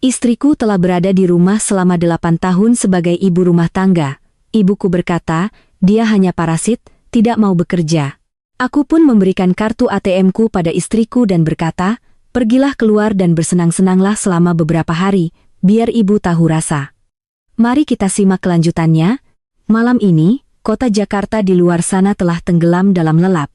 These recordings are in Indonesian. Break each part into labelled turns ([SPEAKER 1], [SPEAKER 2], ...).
[SPEAKER 1] Istriku telah berada di rumah selama 8 tahun sebagai ibu rumah tangga. Ibuku berkata, dia hanya parasit, tidak mau bekerja. Aku pun memberikan kartu ATM-ku pada istriku dan berkata, pergilah keluar dan bersenang-senanglah selama beberapa hari, biar ibu tahu rasa. Mari kita simak kelanjutannya. Malam ini, kota Jakarta di luar sana telah tenggelam dalam lelap.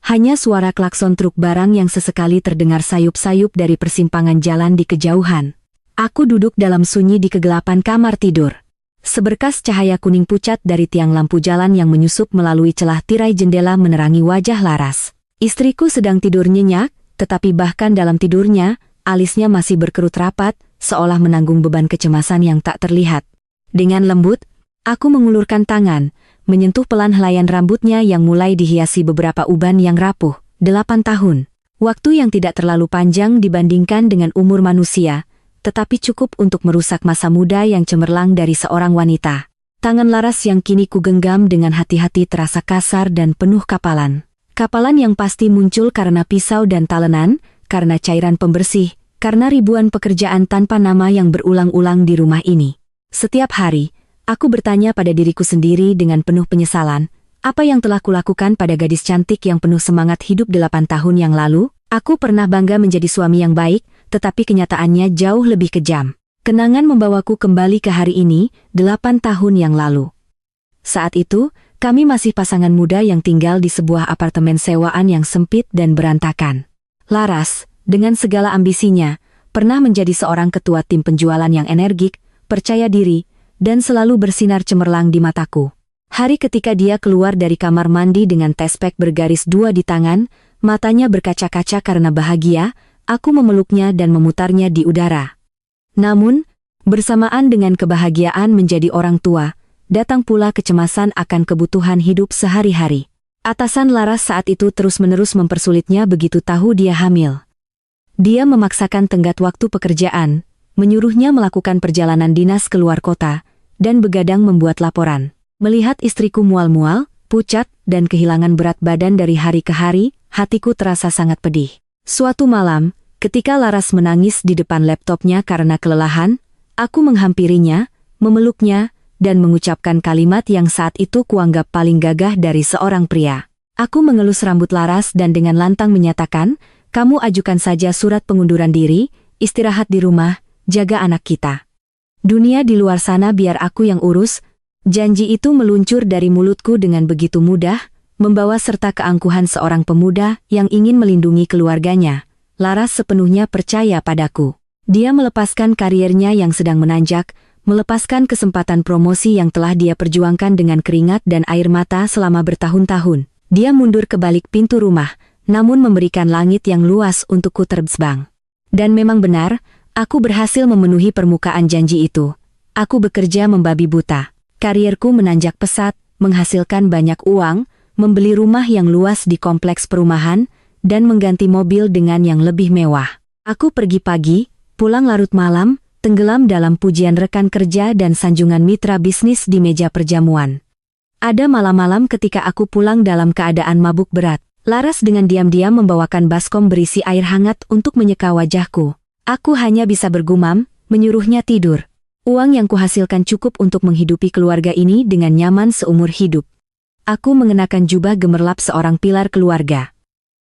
[SPEAKER 1] Hanya suara klakson truk barang yang sesekali terdengar sayup-sayup dari persimpangan jalan di kejauhan. Aku duduk dalam sunyi di kegelapan kamar tidur. Seberkas cahaya kuning pucat dari tiang lampu jalan yang menyusup melalui celah tirai jendela menerangi wajah Laras. Istriku sedang tidur nyenyak, tetapi bahkan dalam tidurnya, alisnya masih berkerut rapat, seolah menanggung beban kecemasan yang tak terlihat. Dengan lembut, aku mengulurkan tangan, menyentuh pelan helaian rambutnya yang mulai dihiasi beberapa uban yang rapuh. 8 tahun. Waktu yang tidak terlalu panjang dibandingkan dengan umur manusia, tetapi cukup untuk merusak masa muda yang cemerlang dari seorang wanita. Tangan Laras yang kini kugenggam dengan hati-hati terasa kasar dan penuh kapalan. Kapalan yang pasti muncul karena pisau dan talenan, karena cairan pembersih, karena ribuan pekerjaan tanpa nama yang berulang-ulang di rumah ini. Setiap hari, aku bertanya pada diriku sendiri dengan penuh penyesalan, apa yang telah kulakukan pada gadis cantik yang penuh semangat hidup 8 tahun yang lalu? Aku pernah bangga menjadi suami yang baik, tetapi kenyataannya jauh lebih kejam. Kenangan membawaku kembali ke hari ini, 8 tahun yang lalu. Saat itu, kami masih pasangan muda yang tinggal di sebuah apartemen sewaan yang sempit dan berantakan. Laras, dengan segala ambisinya, pernah menjadi seorang ketua tim penjualan yang energik, percaya diri, dan selalu bersinar cemerlang di mataku. Hari ketika dia keluar dari kamar mandi dengan tespek bergaris 2 di tangan, matanya berkaca-kaca karena bahagia, aku memeluknya dan memutarnya di udara. Namun, bersamaan dengan kebahagiaan menjadi orang tua, datang pula kecemasan akan kebutuhan hidup sehari-hari. Atasan Laras saat itu terus-menerus mempersulitnya begitu tahu dia hamil. Dia memaksakan tenggat waktu pekerjaan, menyuruhnya melakukan perjalanan dinas keluar kota, dan begadang membuat laporan. Melihat istriku mual-mual, pucat, dan kehilangan berat badan dari hari ke hari, hatiku terasa sangat pedih. Suatu malam, ketika Laras menangis di depan laptopnya karena kelelahan, aku menghampirinya, memeluknya, dan mengucapkan kalimat yang saat itu kuanggap paling gagah dari seorang pria. Aku mengelus rambut Laras dan dengan lantang menyatakan, kamu ajukan saja surat pengunduran diri, istirahat di rumah, jaga anak kita. Dunia di luar sana biar aku yang urus. Janji itu meluncur dari mulutku dengan begitu mudah, membawa serta keangkuhan seorang pemuda yang ingin melindungi keluarganya. Laras sepenuhnya percaya padaku. Dia melepaskan kariernya yang sedang menanjak, melepaskan kesempatan promosi yang telah dia perjuangkan dengan keringat dan air mata selama bertahun-tahun. Dia mundur ke balik pintu rumah, namun memberikan langit yang luas untukku terbang. Dan memang benar, aku berhasil memenuhi permukaan janji itu. Aku bekerja membabi buta. Karierku menanjak pesat, menghasilkan banyak uang, membeli rumah yang luas di kompleks perumahan, dan mengganti mobil dengan yang lebih mewah. Aku pergi pagi, pulang larut malam, tenggelam dalam pujian rekan kerja dan sanjungan mitra bisnis di meja perjamuan. Ada malam-malam ketika aku pulang dalam keadaan mabuk berat. Laras dengan diam-diam membawakan baskom berisi air hangat untuk menyeka wajahku. Aku hanya bisa bergumam, menyuruhnya tidur. Uang yang kuhasilkan cukup untuk menghidupi keluarga ini dengan nyaman seumur hidup. Aku mengenakan jubah gemerlap seorang pilar keluarga.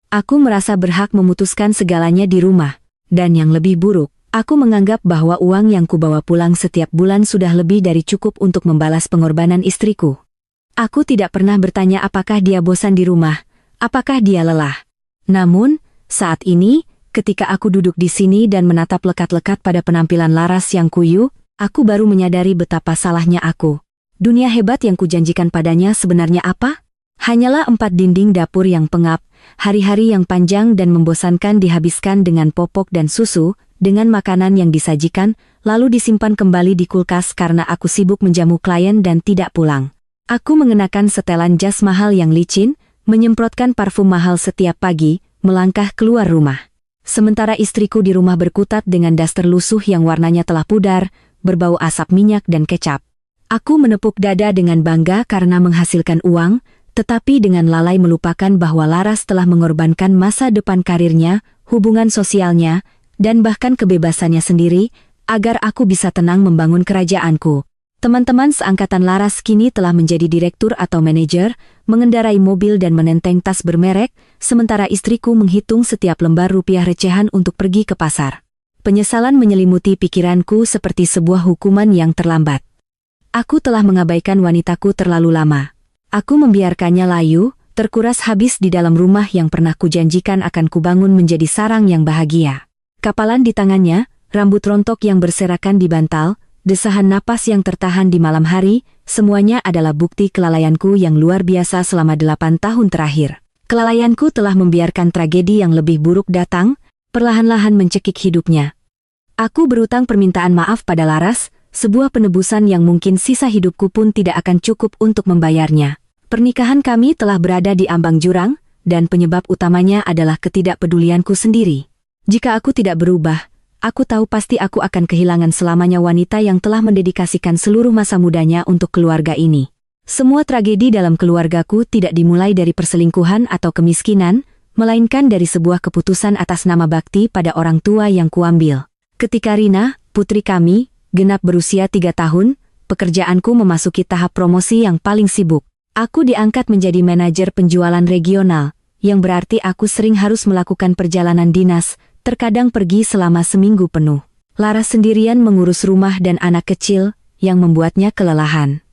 [SPEAKER 1] Aku merasa berhak memutuskan segalanya di rumah. Dan yang lebih buruk, aku menganggap bahwa uang yang kubawa pulang setiap bulan sudah lebih dari cukup untuk membalas pengorbanan istriku. Aku tidak pernah bertanya apakah dia bosan di rumah, apakah dia lelah. Namun, saat ini, ketika aku duduk di sini dan menatap lekat-lekat pada penampilan Laras yang kuyu, aku baru menyadari betapa salahnya aku. Dunia hebat yang kujanjikan padanya sebenarnya apa? Hanyalah 4 dinding dapur yang pengap, hari-hari yang panjang dan membosankan dihabiskan dengan popok dan susu, dengan makanan yang disajikan, lalu disimpan kembali di kulkas karena aku sibuk menjamu klien dan tidak pulang. Aku mengenakan setelan jas mahal yang licin, menyemprotkan parfum mahal setiap pagi, melangkah keluar rumah. Sementara istriku di rumah berkutat dengan daster lusuh yang warnanya telah pudar, berbau asap minyak dan kecap. Aku menepuk dada dengan bangga karena menghasilkan uang, tetapi dengan lalai melupakan bahwa Laras telah mengorbankan masa depan karirnya, hubungan sosialnya, dan bahkan kebebasannya sendiri, agar aku bisa tenang membangun kerajaanku. Teman-teman seangkatan Laras kini telah menjadi direktur atau manajer, mengendarai mobil dan menenteng tas bermerek, sementara istriku menghitung setiap lembar rupiah recehan untuk pergi ke pasar. Penyesalan menyelimuti pikiranku seperti sebuah hukuman yang terlambat. Aku telah mengabaikan wanitaku terlalu lama. Aku membiarkannya layu, terkuras habis di dalam rumah yang pernah kujanjikan akan kubangun menjadi sarang yang bahagia. Kapalan di tangannya, rambut rontok yang berserakan di bantal, desahan napas yang tertahan di malam hari, semuanya adalah bukti kelalaianku yang luar biasa selama 8 tahun terakhir. Kelalaianku telah membiarkan tragedi yang lebih buruk datang, perlahan-lahan mencekik hidupnya. Aku berutang permintaan maaf pada Laras, sebuah penebusan yang mungkin sisa hidupku pun tidak akan cukup untuk membayarnya. Pernikahan kami telah berada di ambang jurang, dan penyebab utamanya adalah ketidakpedulianku sendiri. Jika aku tidak berubah, aku tahu pasti aku akan kehilangan selamanya wanita yang telah mendedikasikan seluruh masa mudanya untuk keluarga ini. Semua tragedi dalam keluargaku tidak dimulai dari perselingkuhan atau kemiskinan, melainkan dari sebuah keputusan atas nama bakti pada orang tua yang kuambil. Ketika Rina, putri kami, genap berusia 3 tahun, pekerjaanku memasuki tahap promosi yang paling sibuk. Aku diangkat menjadi manajer penjualan regional, yang berarti aku sering harus melakukan perjalanan dinas, terkadang pergi selama seminggu penuh. Laras sendirian mengurus rumah dan anak kecil, yang membuatnya kelelahan.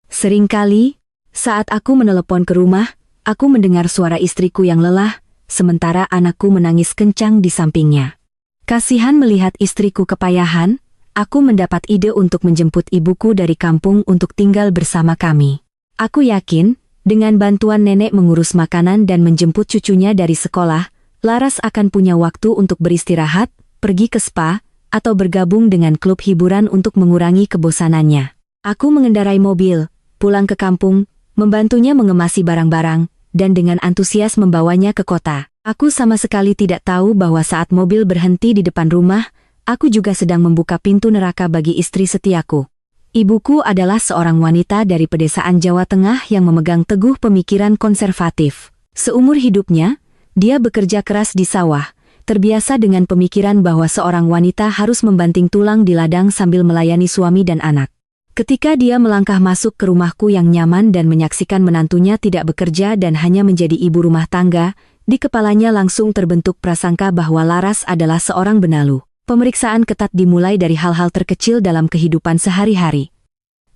[SPEAKER 1] Seringkali, saat aku menelepon ke rumah, aku mendengar suara istriku yang lelah, sementara anakku menangis kencang di sampingnya. Kasihan melihat istriku kepayahan, aku mendapat ide untuk menjemput ibuku dari kampung untuk tinggal bersama kami. Aku yakin, dengan bantuan nenek mengurus makanan dan menjemput cucunya dari sekolah, Laras akan punya waktu untuk beristirahat, pergi ke spa, atau bergabung dengan klub hiburan untuk mengurangi kebosanannya. Aku mengendarai mobil, pulang ke kampung, membantunya mengemasi barang-barang, dan dengan antusias membawanya ke kota. Aku sama sekali tidak tahu bahwa saat mobil berhenti di depan rumah, aku juga sedang membuka pintu neraka bagi istri setiaku. Ibuku adalah seorang wanita dari pedesaan Jawa Tengah yang memegang teguh pemikiran konservatif. Seumur hidupnya, dia bekerja keras di sawah, terbiasa dengan pemikiran bahwa seorang wanita harus membanting tulang di ladang sambil melayani suami dan anak. Ketika dia melangkah masuk ke rumahku yang nyaman dan menyaksikan menantunya tidak bekerja dan hanya menjadi ibu rumah tangga, di kepalanya langsung terbentuk prasangka bahwa Laras adalah seorang benalu. Pemeriksaan ketat dimulai dari hal-hal terkecil dalam kehidupan sehari-hari.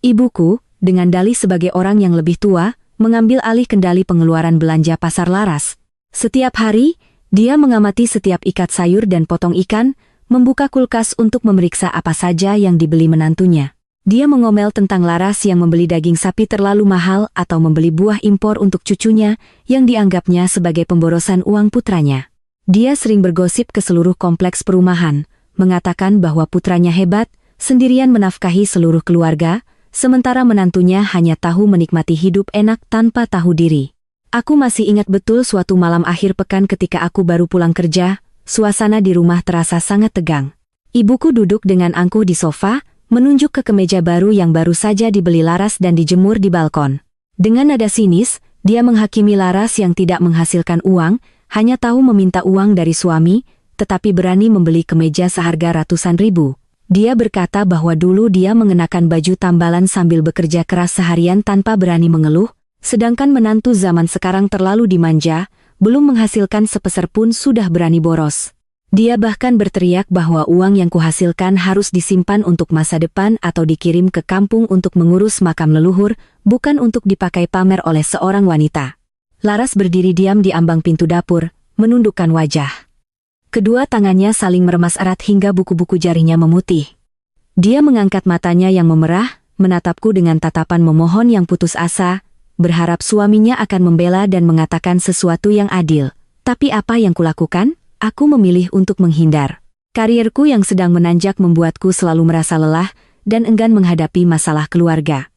[SPEAKER 1] Ibuku, dengan dalih sebagai orang yang lebih tua, mengambil alih kendali pengeluaran belanja pasar Laras. Setiap hari, dia mengamati setiap ikat sayur dan potong ikan, membuka kulkas untuk memeriksa apa saja yang dibeli menantunya. Dia mengomel tentang Laras yang membeli daging sapi terlalu mahal atau membeli buah impor untuk cucunya yang dianggapnya sebagai pemborosan uang putranya. Dia sering bergosip ke seluruh kompleks perumahan, mengatakan bahwa putranya hebat, sendirian menafkahi seluruh keluarga, sementara menantunya hanya tahu menikmati hidup enak tanpa tahu diri. Aku masih ingat betul suatu malam akhir pekan ketika aku baru pulang kerja, suasana di rumah terasa sangat tegang. Ibuku duduk dengan angkuh di sofa, menunjuk ke kemeja baru yang baru saja dibeli Laras dan dijemur di balkon. Dengan nada sinis, dia menghakimi Laras yang tidak menghasilkan uang, hanya tahu meminta uang dari suami, tetapi berani membeli kemeja seharga ratusan ribu. Dia berkata bahwa dulu dia mengenakan baju tambalan sambil bekerja keras seharian tanpa berani mengeluh, sedangkan menantu zaman sekarang terlalu dimanja, belum menghasilkan sepeser pun sudah berani boros. Dia bahkan berteriak bahwa uang yang kuhasilkan harus disimpan untuk masa depan atau dikirim ke kampung untuk mengurus makam leluhur, bukan untuk dipakai pamer oleh seorang wanita. Laras berdiri diam di ambang pintu dapur, menundukkan wajah. Kedua tangannya saling meremas erat hingga buku-buku jarinya memutih. Dia mengangkat matanya yang memerah, menatapku dengan tatapan memohon yang putus asa, berharap suaminya akan membela dan mengatakan sesuatu yang adil. Tapi apa yang kulakukan? Aku memilih untuk menghindar. Karirku yang sedang menanjak membuatku selalu merasa lelah dan enggan menghadapi masalah keluarga.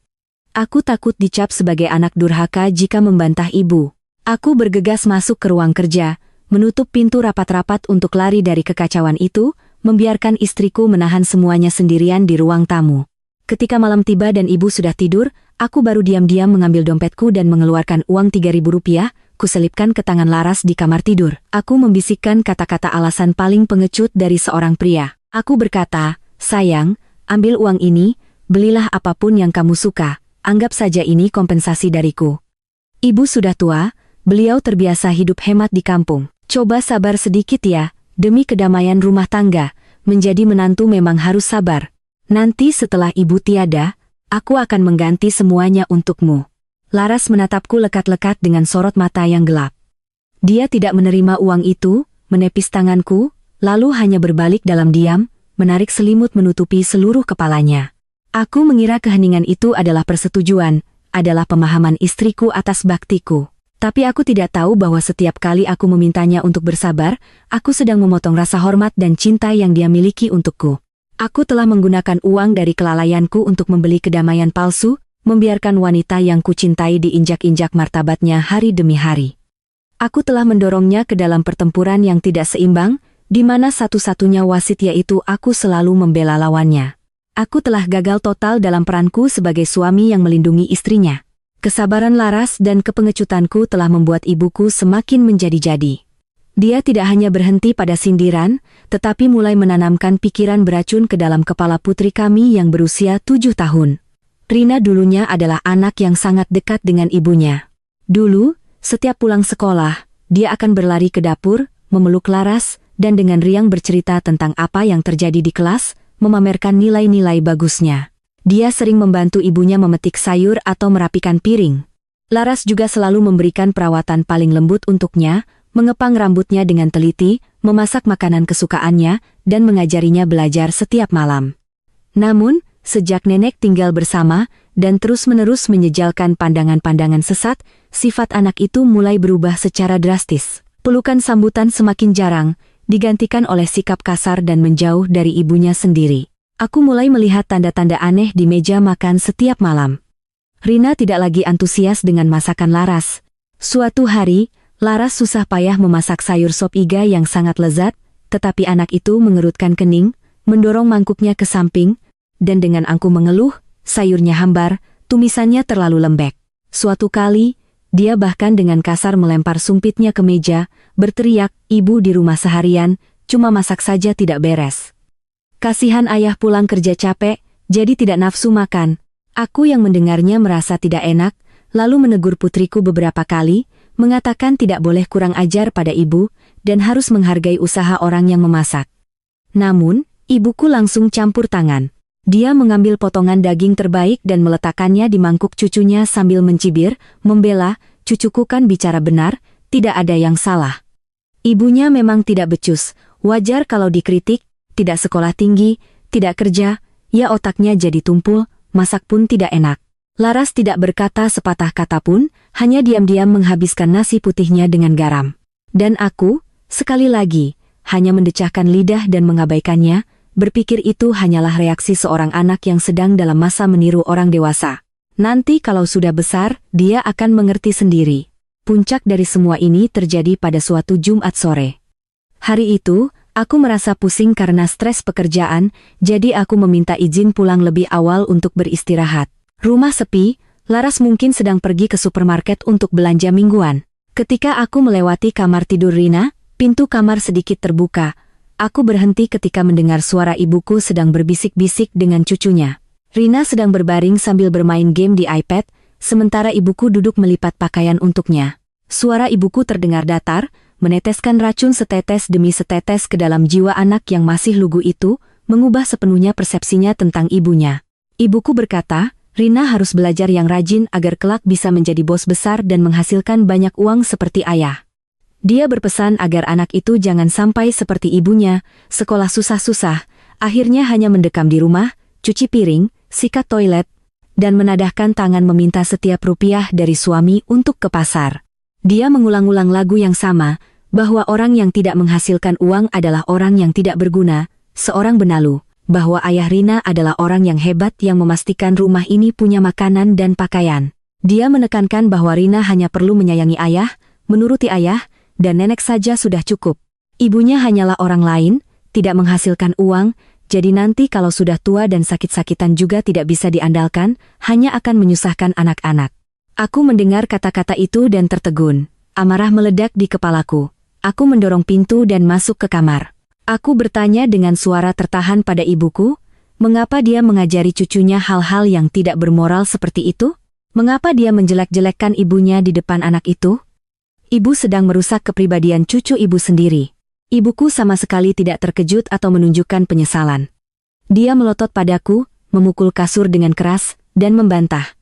[SPEAKER 1] Aku takut dicap sebagai anak durhaka jika membantah ibu. Aku bergegas masuk ke ruang kerja, menutup pintu rapat-rapat untuk lari dari kekacauan itu, membiarkan istriku menahan semuanya sendirian di ruang tamu. Ketika malam tiba dan ibu sudah tidur, aku baru diam-diam mengambil dompetku dan mengeluarkan uang 3.000 rupiah, kuselipkan ke tangan Laras di kamar tidur. Aku membisikkan kata-kata alasan paling pengecut dari seorang pria. Aku berkata, Sayang, ambil uang ini, belilah apapun yang kamu suka, anggap saja ini kompensasi dariku. Ibu sudah tua, beliau terbiasa hidup hemat di kampung. Coba sabar sedikit ya, demi kedamaian rumah tangga, menjadi menantu memang harus sabar. Nanti setelah ibu tiada, aku akan mengganti semuanya untukmu. Laras menatapku lekat-lekat dengan sorot mata yang gelap. Dia tidak menerima uang itu, menepis tanganku, lalu hanya berbalik dalam diam, menarik selimut menutupi seluruh kepalanya. Aku mengira keheningan itu adalah persetujuan, adalah pemahaman istriku atas baktiku. Tapi aku tidak tahu bahwa setiap kali aku memintanya untuk bersabar, aku sedang memotong rasa hormat dan cinta yang dia miliki untukku. Aku telah menggunakan uang dari kelalaianku untuk membeli kedamaian palsu, membiarkan wanita yang kucintai diinjak-injak martabatnya hari demi hari. Aku telah mendorongnya ke dalam pertempuran yang tidak seimbang, di mana satu-satunya wasit yaitu aku selalu membela lawannya. Aku telah gagal total dalam peranku sebagai suami yang melindungi istrinya. Kesabaran Laras dan kepengecutanku telah membuat ibuku semakin menjadi-jadi. Dia tidak hanya berhenti pada sindiran, tetapi mulai menanamkan pikiran beracun ke dalam kepala putri kami yang berusia 7 tahun. Rina dulunya adalah anak yang sangat dekat dengan ibunya. Dulu, setiap pulang sekolah, dia akan berlari ke dapur, memeluk Laras, dan dengan riang bercerita tentang apa yang terjadi di kelas, memamerkan nilai-nilai bagusnya. Dia sering membantu ibunya memetik sayur atau merapikan piring. Laras juga selalu memberikan perawatan paling lembut untuknya, mengepang rambutnya dengan teliti, memasak makanan kesukaannya, dan mengajarinya belajar setiap malam. Namun, sejak nenek tinggal bersama, dan terus-menerus menyejalkan pandangan-pandangan sesat, sifat anak itu mulai berubah secara drastis. Pelukan sambutan semakin jarang, digantikan oleh sikap kasar dan menjauh dari ibunya sendiri. Aku mulai melihat tanda-tanda aneh di meja makan setiap malam. Rina tidak lagi antusias dengan masakan Laras. Suatu hari, Laras susah payah memasak sayur sop iga yang sangat lezat, tetapi anak itu mengerutkan kening, mendorong mangkuknya ke samping, dan dengan angkuh mengeluh, sayurnya hambar, tumisannya terlalu lembek. Suatu kali, dia bahkan dengan kasar melempar sumpitnya ke meja, berteriak, "Ibu di rumah seharian, cuma masak saja tidak beres." Kasihan ayah pulang kerja capek, jadi tidak nafsu makan. Aku yang mendengarnya merasa tidak enak, lalu menegur putriku beberapa kali, mengatakan tidak boleh kurang ajar pada ibu, dan harus menghargai usaha orang yang memasak. Namun, ibuku langsung campur tangan. Dia mengambil potongan daging terbaik dan meletakkannya di mangkuk cucunya sambil mencibir, membela, "Cucuku kan bicara benar, tidak ada yang salah." Ibunya memang tidak becus, wajar kalau dikritik, tidak sekolah tinggi, tidak kerja, ya otaknya jadi tumpul, masak pun tidak enak. Laras tidak berkata sepatah kata pun, hanya diam-diam menghabiskan nasi putihnya dengan garam. Dan aku, sekali lagi, hanya mendecahkan lidah dan mengabaikannya, berpikir itu hanyalah reaksi seorang anak yang sedang dalam masa meniru orang dewasa. Nanti kalau sudah besar, dia akan mengerti sendiri. Puncak dari semua ini terjadi pada suatu Jumat sore. Hari itu, aku merasa pusing karena stres pekerjaan, jadi aku meminta izin pulang lebih awal untuk beristirahat. Rumah sepi, Laras mungkin sedang pergi ke supermarket untuk belanja mingguan. Ketika aku melewati kamar tidur Rina, pintu kamar sedikit terbuka. Aku berhenti ketika mendengar suara ibuku sedang berbisik-bisik dengan cucunya. Rina sedang berbaring sambil bermain game di iPad, sementara ibuku duduk melipat pakaian untuknya. Suara ibuku terdengar datar, meneteskan racun setetes demi setetes ke dalam jiwa anak yang masih lugu itu, mengubah sepenuhnya persepsinya tentang ibunya. Ibuku berkata, Rina harus belajar yang rajin agar kelak bisa menjadi bos besar dan menghasilkan banyak uang seperti ayah. Dia berpesan agar anak itu jangan sampai seperti ibunya, sekolah susah-susah, akhirnya hanya mendekam di rumah, cuci piring, sikat toilet, dan menadahkan tangan meminta setiap rupiah dari suami untuk ke pasar. Dia mengulang-ulang lagu yang sama, bahwa orang yang tidak menghasilkan uang adalah orang yang tidak berguna, seorang benalu, bahwa ayah Rina adalah orang yang hebat yang memastikan rumah ini punya makanan dan pakaian. Dia menekankan bahwa Rina hanya perlu menyayangi ayah, menuruti ayah, dan nenek saja sudah cukup. Ibunya hanyalah orang lain, tidak menghasilkan uang, jadi nanti kalau sudah tua dan sakit-sakitan juga tidak bisa diandalkan, hanya akan menyusahkan anak-anak. Aku mendengar kata-kata itu dan tertegun. Amarah meledak di kepalaku. Aku mendorong pintu dan masuk ke kamar. Aku bertanya dengan suara tertahan pada ibuku, Mengapa dia mengajari cucunya hal-hal yang tidak bermoral seperti itu? Mengapa dia menjelek-jelekkan ibunya di depan anak itu? Ibu sedang merusak kepribadian cucu ibu sendiri. Ibuku sama sekali tidak terkejut atau menunjukkan penyesalan. Dia melotot padaku, memukul kasur dengan keras, dan membantah.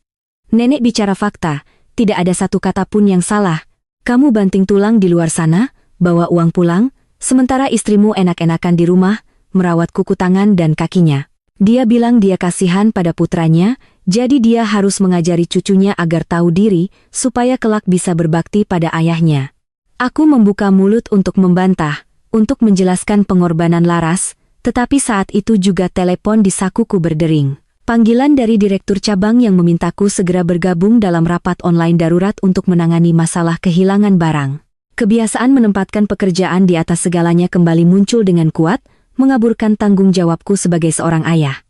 [SPEAKER 1] Nenek bicara fakta, tidak ada satu kata pun yang salah. Kamu banting tulang di luar sana, bawa uang pulang, sementara istrimu enak-enakan di rumah, merawat kuku tangan dan kakinya. Dia bilang dia kasihan pada putranya, jadi dia harus mengajari cucunya agar tahu diri, supaya kelak bisa berbakti pada ayahnya. Aku membuka mulut untuk membantah, untuk menjelaskan pengorbanan Laras, tetapi saat itu juga telepon di sakuku berdering. Panggilan dari direktur cabang yang memintaku segera bergabung dalam rapat online darurat untuk menangani masalah kehilangan barang. Kebiasaan menempatkan pekerjaan di atas segalanya kembali muncul dengan kuat, mengaburkan tanggung jawabku sebagai seorang ayah.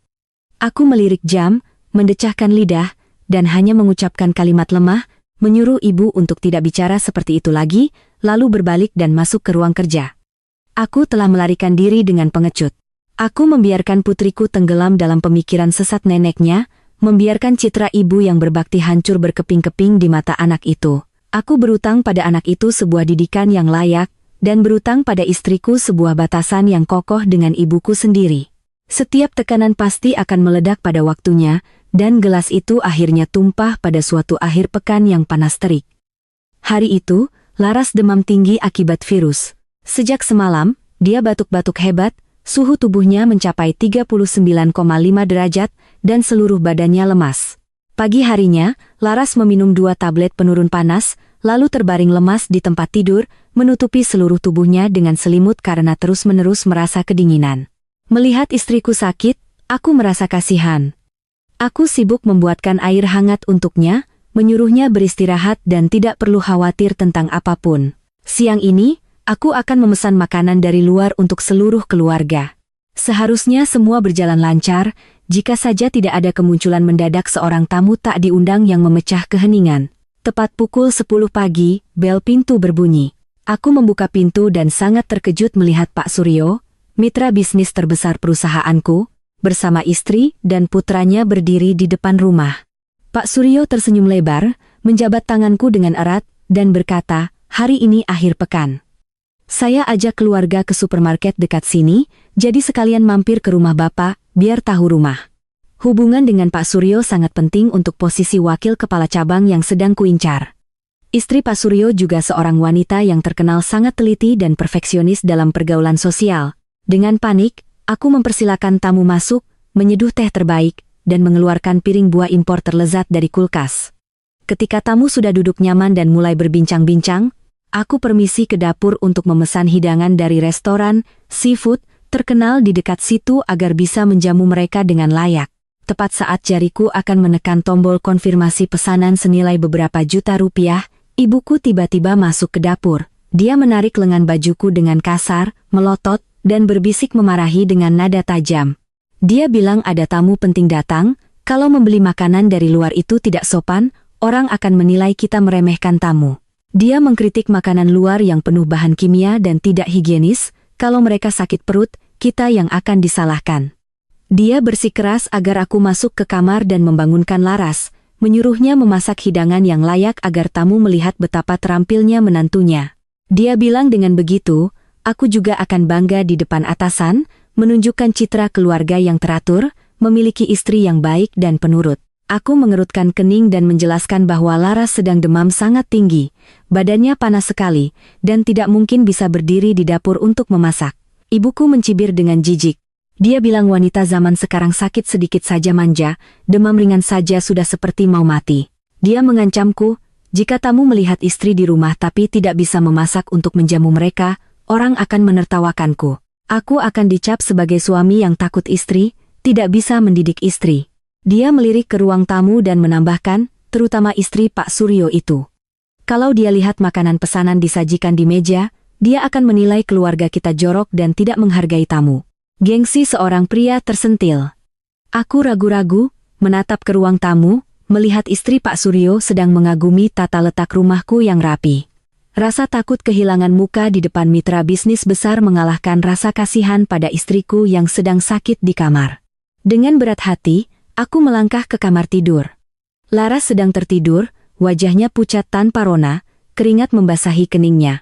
[SPEAKER 1] Aku melirik jam, mendecahkan lidah, dan hanya mengucapkan kalimat lemah, menyuruh ibu untuk tidak bicara seperti itu lagi, lalu berbalik dan masuk ke ruang kerja. Aku telah melarikan diri dengan pengecut. Aku membiarkan putriku tenggelam dalam pemikiran sesat neneknya, membiarkan citra ibu yang berbakti hancur berkeping-keping di mata anak itu. Aku berutang pada anak itu sebuah didikan yang layak, dan berutang pada istriku sebuah batasan yang kokoh dengan ibuku sendiri. Setiap tekanan pasti akan meledak pada waktunya, dan gelas itu akhirnya tumpah pada suatu akhir pekan yang panas terik. Hari itu, Laras demam tinggi akibat virus. Sejak semalam, dia batuk-batuk hebat, suhu tubuhnya mencapai 39,5 derajat, dan seluruh badannya lemas. Pagi harinya, Laras meminum 2 tablet penurun panas, lalu terbaring lemas di tempat tidur, menutupi seluruh tubuhnya dengan selimut karena terus-menerus merasa kedinginan. Melihat istriku sakit, aku merasa kasihan. Aku sibuk membuatkan air hangat untuknya, menyuruhnya beristirahat dan tidak perlu khawatir tentang apapun. Siang ini, aku akan memesan makanan dari luar untuk seluruh keluarga. Seharusnya semua berjalan lancar, jika saja tidak ada kemunculan mendadak seorang tamu tak diundang yang memecah keheningan. Tepat pukul 10 pagi, bel pintu berbunyi. Aku membuka pintu dan sangat terkejut melihat Pak Suryo, mitra bisnis terbesar perusahaanku, bersama istri dan putranya berdiri di depan rumah. Pak Suryo tersenyum lebar, menjabat tanganku dengan erat, dan berkata, "Hari ini akhir pekan. Saya ajak keluarga ke supermarket dekat sini, jadi sekalian mampir ke rumah Bapak, biar tahu rumah." Hubungan dengan Pak Suryo sangat penting untuk posisi wakil kepala cabang yang sedang kuincar. Istri Pak Suryo juga seorang wanita yang terkenal sangat teliti dan perfeksionis dalam pergaulan sosial. Dengan panik, aku mempersilakan tamu masuk, menyeduh teh terbaik, dan mengeluarkan piring buah impor terlezat dari kulkas. Ketika tamu sudah duduk nyaman dan mulai berbincang-bincang, aku permisi ke dapur untuk memesan hidangan dari restoran seafood terkenal di dekat situ agar bisa menjamu mereka dengan layak. Tepat saat jariku akan menekan tombol konfirmasi pesanan senilai beberapa juta rupiah, ibuku tiba-tiba masuk ke dapur. Dia menarik lengan bajuku dengan kasar, melotot, dan berbisik memarahi dengan nada tajam. Dia bilang ada tamu penting datang, kalau membeli makanan dari luar itu tidak sopan, orang akan menilai kita meremehkan tamu. Dia mengkritik makanan luar yang penuh bahan kimia dan tidak higienis, kalau mereka sakit perut, kita yang akan disalahkan. Dia bersikeras agar aku masuk ke kamar dan membangunkan Laras, menyuruhnya memasak hidangan yang layak agar tamu melihat betapa terampilnya menantunya. Dia bilang dengan begitu, aku juga akan bangga di depan atasan, menunjukkan citra keluarga yang teratur, memiliki istri yang baik dan penurut. Aku mengerutkan kening dan menjelaskan bahwa Laras sedang demam sangat tinggi, badannya panas sekali, dan tidak mungkin bisa berdiri di dapur untuk memasak. Ibuku mencibir dengan jijik. Dia bilang wanita zaman sekarang sakit sedikit saja manja, demam ringan saja sudah seperti mau mati. Dia mengancamku, jika tamu melihat istri di rumah tapi tidak bisa memasak untuk menjamu mereka, orang akan menertawakanku. Aku akan dicap sebagai suami yang takut istri, tidak bisa mendidik istri. Dia melirik ke ruang tamu dan menambahkan, terutama istri Pak Suryo itu. Kalau dia lihat makanan pesanan disajikan di meja, dia akan menilai keluarga kita jorok dan tidak menghargai tamu. Gengsi seorang pria tersentil. Aku ragu-ragu, menatap ke ruang tamu, melihat istri Pak Suryo sedang mengagumi tata letak rumahku yang rapi. Rasa takut kehilangan muka di depan mitra bisnis besar mengalahkan rasa kasihan pada istriku yang sedang sakit di kamar. Dengan berat hati, aku melangkah ke kamar tidur. Laras sedang tertidur, wajahnya pucat tanpa rona, keringat membasahi keningnya.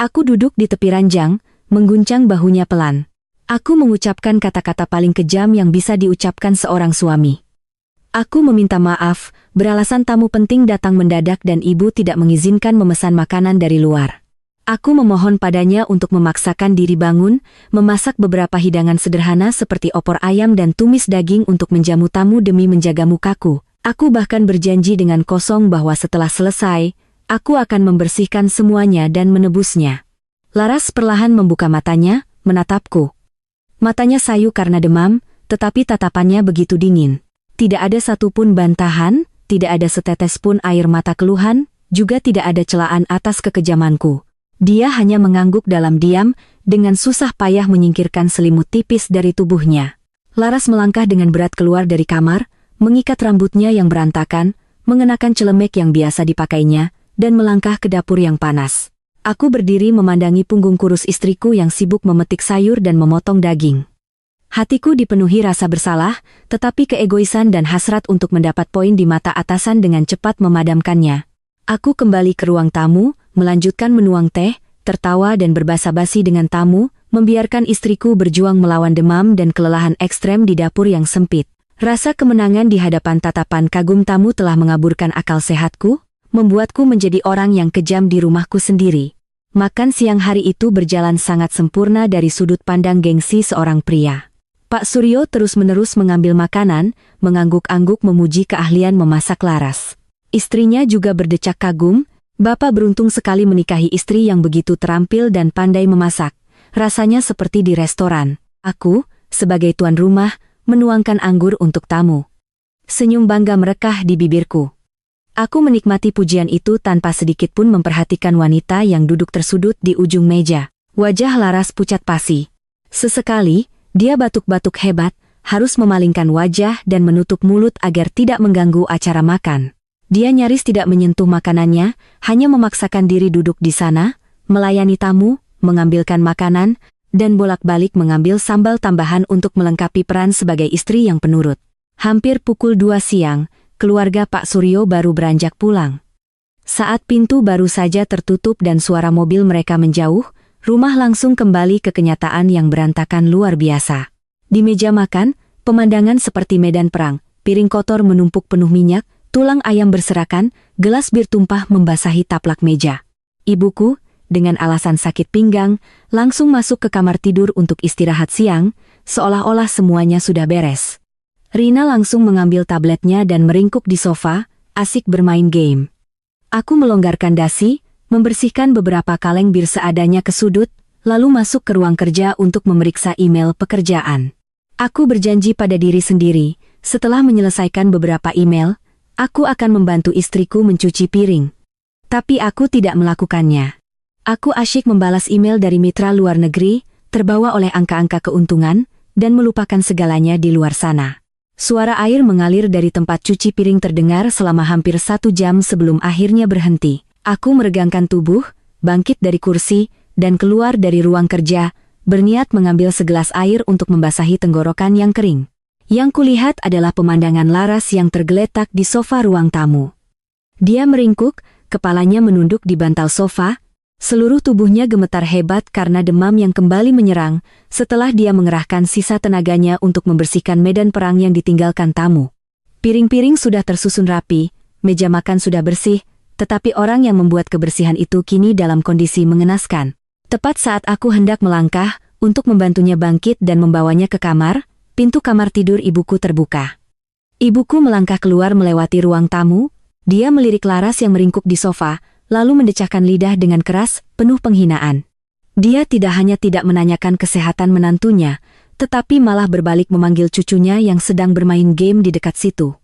[SPEAKER 1] Aku duduk di tepi ranjang, mengguncang bahunya pelan. Aku mengucapkan kata-kata paling kejam yang bisa diucapkan seorang suami. Aku meminta maaf, beralasan tamu penting datang mendadak dan ibu tidak mengizinkan memesan makanan dari luar. Aku memohon padanya untuk memaksakan diri bangun, memasak beberapa hidangan sederhana seperti opor ayam dan tumis daging untuk menjamu tamu demi menjaga mukaku. Aku bahkan berjanji dengan kosong bahwa setelah selesai, aku akan membersihkan semuanya dan menebusnya. Laras perlahan membuka matanya, menatapku. Matanya sayu karena demam, tetapi tatapannya begitu dingin. Tidak ada satupun bantahan, tidak ada setetes pun air mata keluhan, juga tidak ada celaan atas kekejamanku. Dia hanya mengangguk dalam diam, dengan susah payah menyingkirkan selimut tipis dari tubuhnya. Laras melangkah dengan berat keluar dari kamar, mengikat rambutnya yang berantakan, mengenakan celemek yang biasa dipakainya, dan melangkah ke dapur yang panas. Aku berdiri memandangi punggung kurus istriku yang sibuk memetik sayur dan memotong daging. Hatiku dipenuhi rasa bersalah, tetapi keegoisan dan hasrat untuk mendapat poin di mata atasan dengan cepat memadamkannya. Aku kembali ke ruang tamu, melanjutkan menuang teh, tertawa dan berbasa-basi dengan tamu, membiarkan istriku berjuang melawan demam dan kelelahan ekstrem di dapur yang sempit. Rasa kemenangan di hadapan tatapan kagum tamu telah mengaburkan akal sehatku, membuatku menjadi orang yang kejam di rumahku sendiri. Makan siang hari itu berjalan sangat sempurna dari sudut pandang gengsi seorang pria. Pak Suryo terus-menerus mengambil makanan, mengangguk-angguk memuji keahlian memasak Laras. Istrinya juga berdecak kagum, bapak beruntung sekali menikahi istri yang begitu terampil dan pandai memasak. Rasanya seperti di restoran. Aku, sebagai tuan rumah, menuangkan anggur untuk tamu. Senyum bangga merekah di bibirku. Aku menikmati pujian itu tanpa sedikit pun memperhatikan wanita yang duduk tersudut di ujung meja. Wajah Laras pucat pasi. Sesekali, dia batuk-batuk hebat, harus memalingkan wajah dan menutup mulut agar tidak mengganggu acara makan. Dia nyaris tidak menyentuh makanannya, hanya memaksakan diri duduk di sana, melayani tamu, mengambilkan makanan, dan bolak-balik mengambil sambal tambahan untuk melengkapi peran sebagai istri yang penurut. Hampir pukul 2 siang, keluarga Pak Suryo baru beranjak pulang. Saat pintu baru saja tertutup dan suara mobil mereka menjauh, rumah langsung kembali ke kenyataan yang berantakan luar biasa. Di meja makan, pemandangan seperti medan perang, piring kotor menumpuk penuh minyak, tulang ayam berserakan, gelas bir tumpah membasahi taplak meja. Ibuku, dengan alasan sakit pinggang, langsung masuk ke kamar tidur untuk istirahat siang, seolah-olah semuanya sudah beres. Rina langsung mengambil tabletnya dan meringkuk di sofa, asik bermain game. Aku melonggarkan dasi, membersihkan beberapa kaleng bir seadanya ke sudut, lalu masuk ke ruang kerja untuk memeriksa email pekerjaan. Aku berjanji pada diri sendiri, setelah menyelesaikan beberapa email, aku akan membantu istriku mencuci piring. Tapi aku tidak melakukannya. Aku asyik membalas email dari mitra luar negeri, terbawa oleh angka-angka keuntungan, dan melupakan segalanya di luar sana. Suara air mengalir dari tempat cuci piring terdengar selama hampir 1 jam sebelum akhirnya berhenti. Aku meregangkan tubuh, bangkit dari kursi, dan keluar dari ruang kerja, berniat mengambil segelas air untuk membasahi tenggorokan yang kering. Yang kulihat adalah pemandangan Laras yang tergeletak di sofa ruang tamu. Dia meringkuk, kepalanya menunduk di bantal sofa, seluruh tubuhnya gemetar hebat karena demam yang kembali menyerang, setelah dia mengerahkan sisa tenaganya untuk membersihkan medan perang yang ditinggalkan tamu. Piring-piring sudah tersusun rapi, meja makan sudah bersih, tetapi orang yang membuat kebersihan itu kini dalam kondisi mengenaskan. Tepat saat aku hendak melangkah, untuk membantunya bangkit dan membawanya ke kamar, pintu kamar tidur ibuku terbuka. Ibuku melangkah keluar melewati ruang tamu, dia melirik Laras yang meringkuk di sofa, lalu mendecahkan lidah dengan keras, penuh penghinaan. Dia tidak hanya tidak menanyakan kesehatan menantunya, tetapi malah berbalik memanggil cucunya yang sedang bermain game di dekat situ.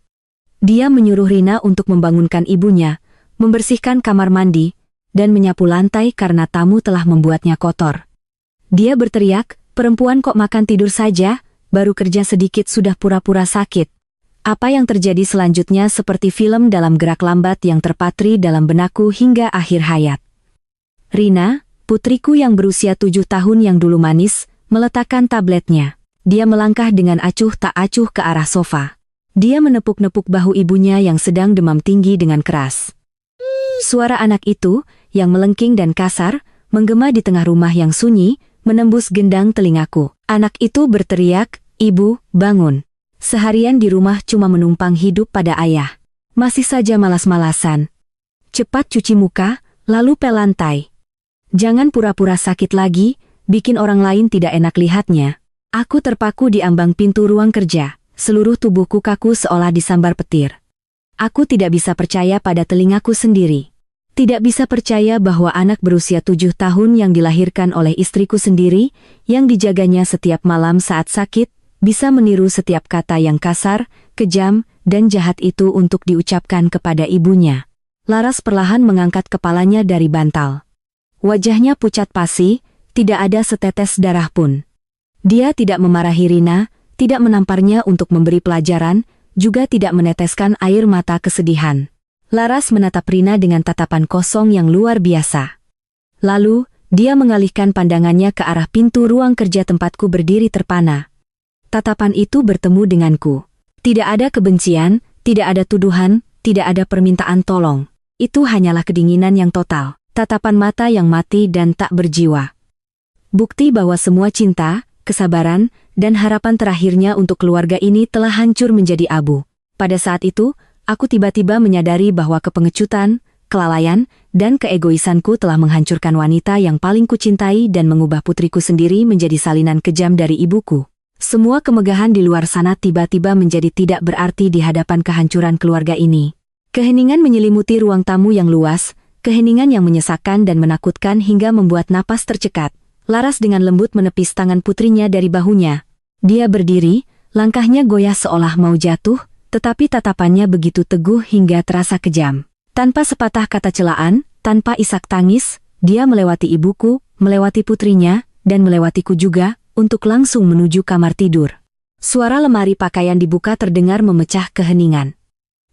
[SPEAKER 1] Dia menyuruh Rina untuk membangunkan ibunya, membersihkan kamar mandi, dan menyapu lantai karena tamu telah membuatnya kotor. Dia berteriak, "Perempuan kok makan tidur saja, baru kerja sedikit sudah pura-pura sakit." Apa yang terjadi selanjutnya seperti film dalam gerak lambat yang terpatri dalam benakku hingga akhir hayat. Rina, putriku yang berusia 7 tahun yang dulu manis, meletakkan tabletnya. Dia melangkah dengan acuh tak acuh ke arah sofa. Dia menepuk-nepuk bahu ibunya yang sedang demam tinggi dengan keras. Suara anak itu, yang melengking dan kasar, menggema di tengah rumah yang sunyi, menembus gendang telingaku. Anak itu berteriak, "Ibu, bangun. Seharian di rumah cuma menumpang hidup pada ayah. Masih saja malas-malasan. Cepat cuci muka, lalu pel lantai. Jangan pura-pura sakit lagi, bikin orang lain tidak enak lihatnya." Aku terpaku di ambang pintu ruang kerja, seluruh tubuhku kaku seolah disambar petir. Aku tidak bisa percaya pada telingaku sendiri. Tidak bisa percaya bahwa anak berusia 7 tahun yang dilahirkan oleh istriku sendiri, yang dijaganya setiap malam saat sakit, bisa meniru setiap kata yang kasar, kejam, dan jahat itu untuk diucapkan kepada ibunya. Laras perlahan mengangkat kepalanya dari bantal. Wajahnya pucat pasi, tidak ada setetes darah pun. Dia tidak memarahi Rina, tidak menamparnya untuk memberi pelajaran, juga tidak meneteskan air mata kesedihan. Laras menatap Rina dengan tatapan kosong yang luar biasa. Lalu, dia mengalihkan pandangannya ke arah pintu ruang kerja tempatku berdiri terpana. Tatapan itu bertemu denganku. Tidak ada kebencian, tidak ada tuduhan, tidak ada permintaan tolong. Itu hanyalah kedinginan yang total, tatapan mata yang mati dan tak berjiwa. Bukti bahwa semua cinta, kesabaran, dan harapan terakhirnya untuk keluarga ini telah hancur menjadi abu. Pada saat itu, aku tiba-tiba menyadari bahwa kepengecutan, kelalaian, dan keegoisanku telah menghancurkan wanita yang paling kucintai dan mengubah putriku sendiri menjadi salinan kejam dari ibuku. Semua kemegahan di luar sana tiba-tiba menjadi tidak berarti di hadapan kehancuran keluarga ini. Keheningan menyelimuti ruang tamu yang luas, keheningan yang menyesakkan dan menakutkan hingga membuat napas tercekat. Laras dengan lembut menepis tangan putrinya dari bahunya. Dia berdiri, langkahnya goyah seolah mau jatuh, tetapi tatapannya begitu teguh hingga terasa kejam. Tanpa sepatah kata celaan, tanpa isak tangis, dia melewati ibuku, melewati putrinya, dan melewatiku juga, untuk langsung menuju kamar tidur. Suara lemari pakaian dibuka terdengar memecah keheningan.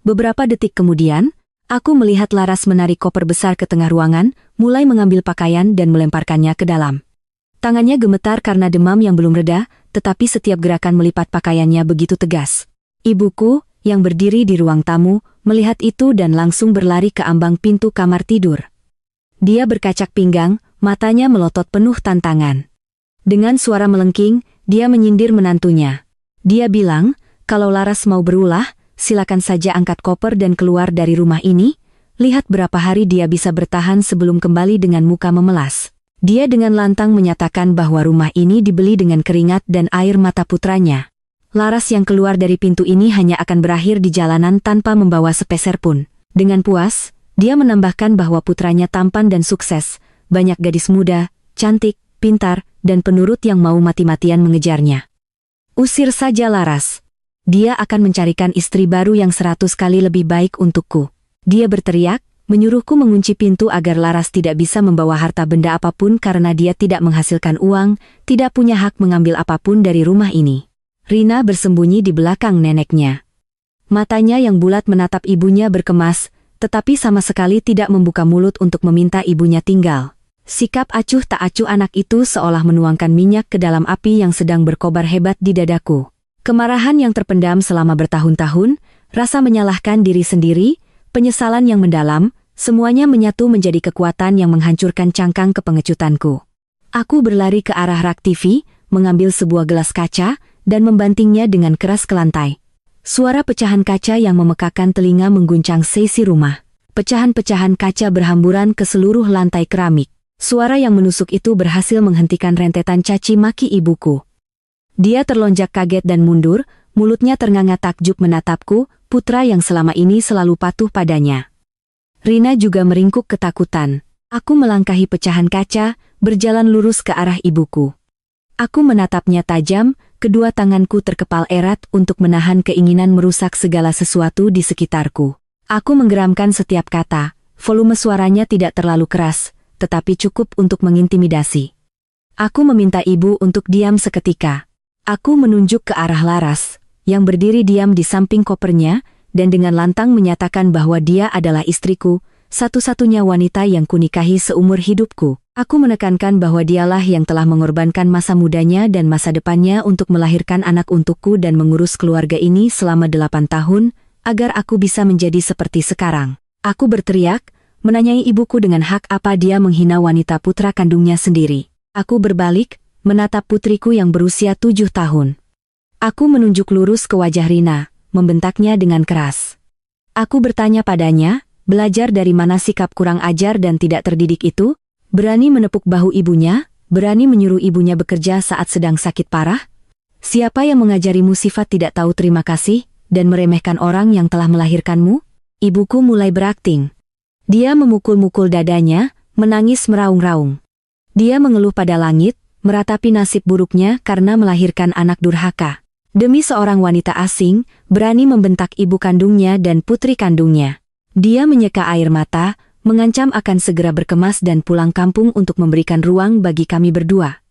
[SPEAKER 1] Beberapa detik kemudian, aku melihat Laras menarik koper besar ke tengah ruangan, mulai mengambil pakaian dan melemparkannya ke dalam. Tangannya gemetar karena demam yang belum reda, tetapi setiap gerakan melipat pakaiannya begitu tegas. Ibuku, yang berdiri di ruang tamu, melihat itu dan langsung berlari ke ambang pintu kamar tidur. Dia berkacak pinggang, matanya melotot penuh tantangan. Dengan suara melengking, dia menyindir menantunya. Dia bilang, kalau Laras mau berulah, silakan saja angkat koper dan keluar dari rumah ini, lihat berapa hari dia bisa bertahan sebelum kembali dengan muka memelas. Dia dengan lantang menyatakan bahwa rumah ini dibeli dengan keringat dan air mata putranya. Laras yang keluar dari pintu ini hanya akan berakhir di jalanan tanpa membawa sepeser pun. Dengan puas, dia menambahkan bahwa putranya tampan dan sukses, banyak gadis muda, cantik, pintar, dan penurut yang mau mati-matian mengejarnya. Usir saja Laras. Dia akan mencarikan istri baru yang 100 kali lebih baik untukku. Dia berteriak, menyuruhku mengunci pintu agar Laras tidak bisa membawa harta benda apapun karena dia tidak menghasilkan uang, tidak punya hak mengambil apapun dari rumah ini. Rina bersembunyi di belakang neneknya. Matanya yang bulat menatap ibunya berkemas, tetapi sama sekali tidak membuka mulut untuk meminta ibunya tinggal. Sikap acuh tak acuh anak itu seolah menuangkan minyak ke dalam api yang sedang berkobar hebat di dadaku. Kemarahan yang terpendam selama bertahun-tahun, rasa menyalahkan diri sendiri, penyesalan yang mendalam, semuanya menyatu menjadi kekuatan yang menghancurkan cangkang kepengecutanku. Aku berlari ke arah rak TV, mengambil sebuah gelas kaca, dan membantingnya dengan keras ke lantai. Suara pecahan kaca yang memekakan telinga mengguncang seisi rumah. Pecahan-pecahan kaca berhamburan ke seluruh lantai keramik. Suara yang menusuk itu berhasil menghentikan rentetan caci maki ibuku. Dia terlonjak kaget dan mundur, mulutnya ternganga takjub menatapku, putra yang selama ini selalu patuh padanya. Rina juga meringkuk ketakutan. Aku melangkahi pecahan kaca, berjalan lurus ke arah ibuku. Aku menatapnya tajam, kedua tanganku terkepal erat untuk menahan keinginan merusak segala sesuatu di sekitarku. Aku menggeramkan setiap kata, volume suaranya tidak terlalu keras, tetapi cukup untuk mengintimidasi. Aku meminta ibu untuk diam seketika. Aku menunjuk ke arah Laras, yang berdiri diam di samping kopernya, dan dengan lantang menyatakan bahwa dia adalah istriku, satu-satunya wanita yang kunikahi seumur hidupku. Aku menekankan bahwa dialah yang telah mengorbankan masa mudanya dan masa depannya untuk melahirkan anak untukku dan mengurus keluarga ini selama 8 tahun, agar aku bisa menjadi seperti sekarang. Aku berteriak, menanyai ibuku dengan hak apa dia menghina wanita putra kandungnya sendiri. Aku berbalik, menatap putriku yang berusia 7 tahun. Aku menunjuk lurus ke wajah Rina, membentaknya dengan keras. Aku bertanya padanya, belajar dari mana sikap kurang ajar dan tidak terdidik itu? Berani menepuk bahu ibunya, berani menyuruh ibunya bekerja saat sedang sakit parah? Siapa yang mengajarimu sifat tidak tahu terima kasih, dan meremehkan orang yang telah melahirkanmu? Ibuku mulai berakting. Dia memukul-mukul dadanya, menangis meraung-raung. Dia mengeluh pada langit, meratapi nasib buruknya karena melahirkan anak durhaka. Demi seorang wanita asing, berani membentak ibu kandungnya dan putri kandungnya. Dia menyeka air mata, mengancam akan segera berkemas dan pulang kampung untuk memberikan ruang bagi kami berdua.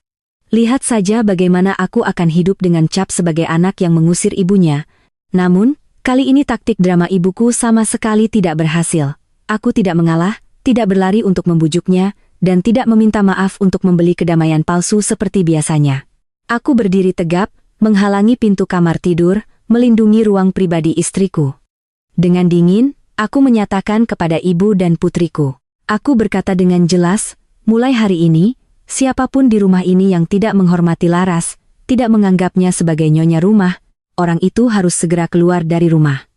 [SPEAKER 1] Lihat saja bagaimana aku akan hidup dengan cap sebagai anak yang mengusir ibunya. Namun, kali ini taktik drama ibuku sama sekali tidak berhasil. Aku tidak mengalah, tidak berlari untuk membujuknya, dan tidak meminta maaf untuk membeli kedamaian palsu seperti biasanya. Aku berdiri tegap, menghalangi pintu kamar tidur, melindungi ruang pribadi istriku. Dengan dingin, aku menyatakan kepada ibu dan putriku. Aku berkata dengan jelas, mulai hari ini, siapapun di rumah ini yang tidak menghormati Laras, tidak menganggapnya sebagai nyonya rumah, orang itu harus segera keluar dari rumah.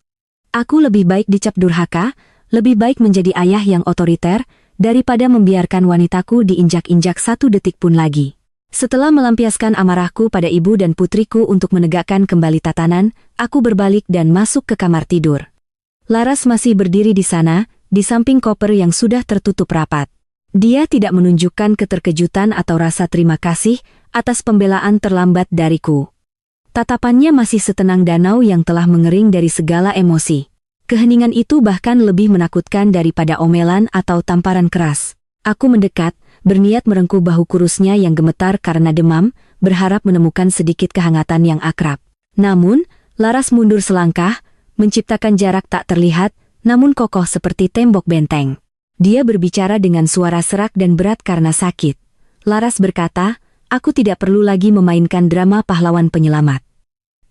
[SPEAKER 1] Aku lebih baik dicap durhaka, lebih baik menjadi ayah yang otoriter, daripada membiarkan wanitaku diinjak-injak 1 detik pun lagi. Setelah melampiaskan amarahku pada ibu dan putriku untuk menegakkan kembali tatanan, aku berbalik dan masuk ke kamar tidur. Laras masih berdiri di sana, di samping koper yang sudah tertutup rapat. Dia tidak menunjukkan keterkejutan atau rasa terima kasih atas pembelaan terlambat dariku. Tatapannya masih setenang danau yang telah mengering dari segala emosi. Keheningan itu bahkan lebih menakutkan daripada omelan atau tamparan keras. Aku mendekat, berniat merengkuh bahu kurusnya yang gemetar karena demam, berharap menemukan sedikit kehangatan yang akrab. Namun, Laras mundur selangkah, menciptakan jarak tak terlihat, namun kokoh seperti tembok benteng. Dia berbicara dengan suara serak dan berat karena sakit. Laras berkata, aku tidak perlu lagi memainkan drama pahlawan penyelamat.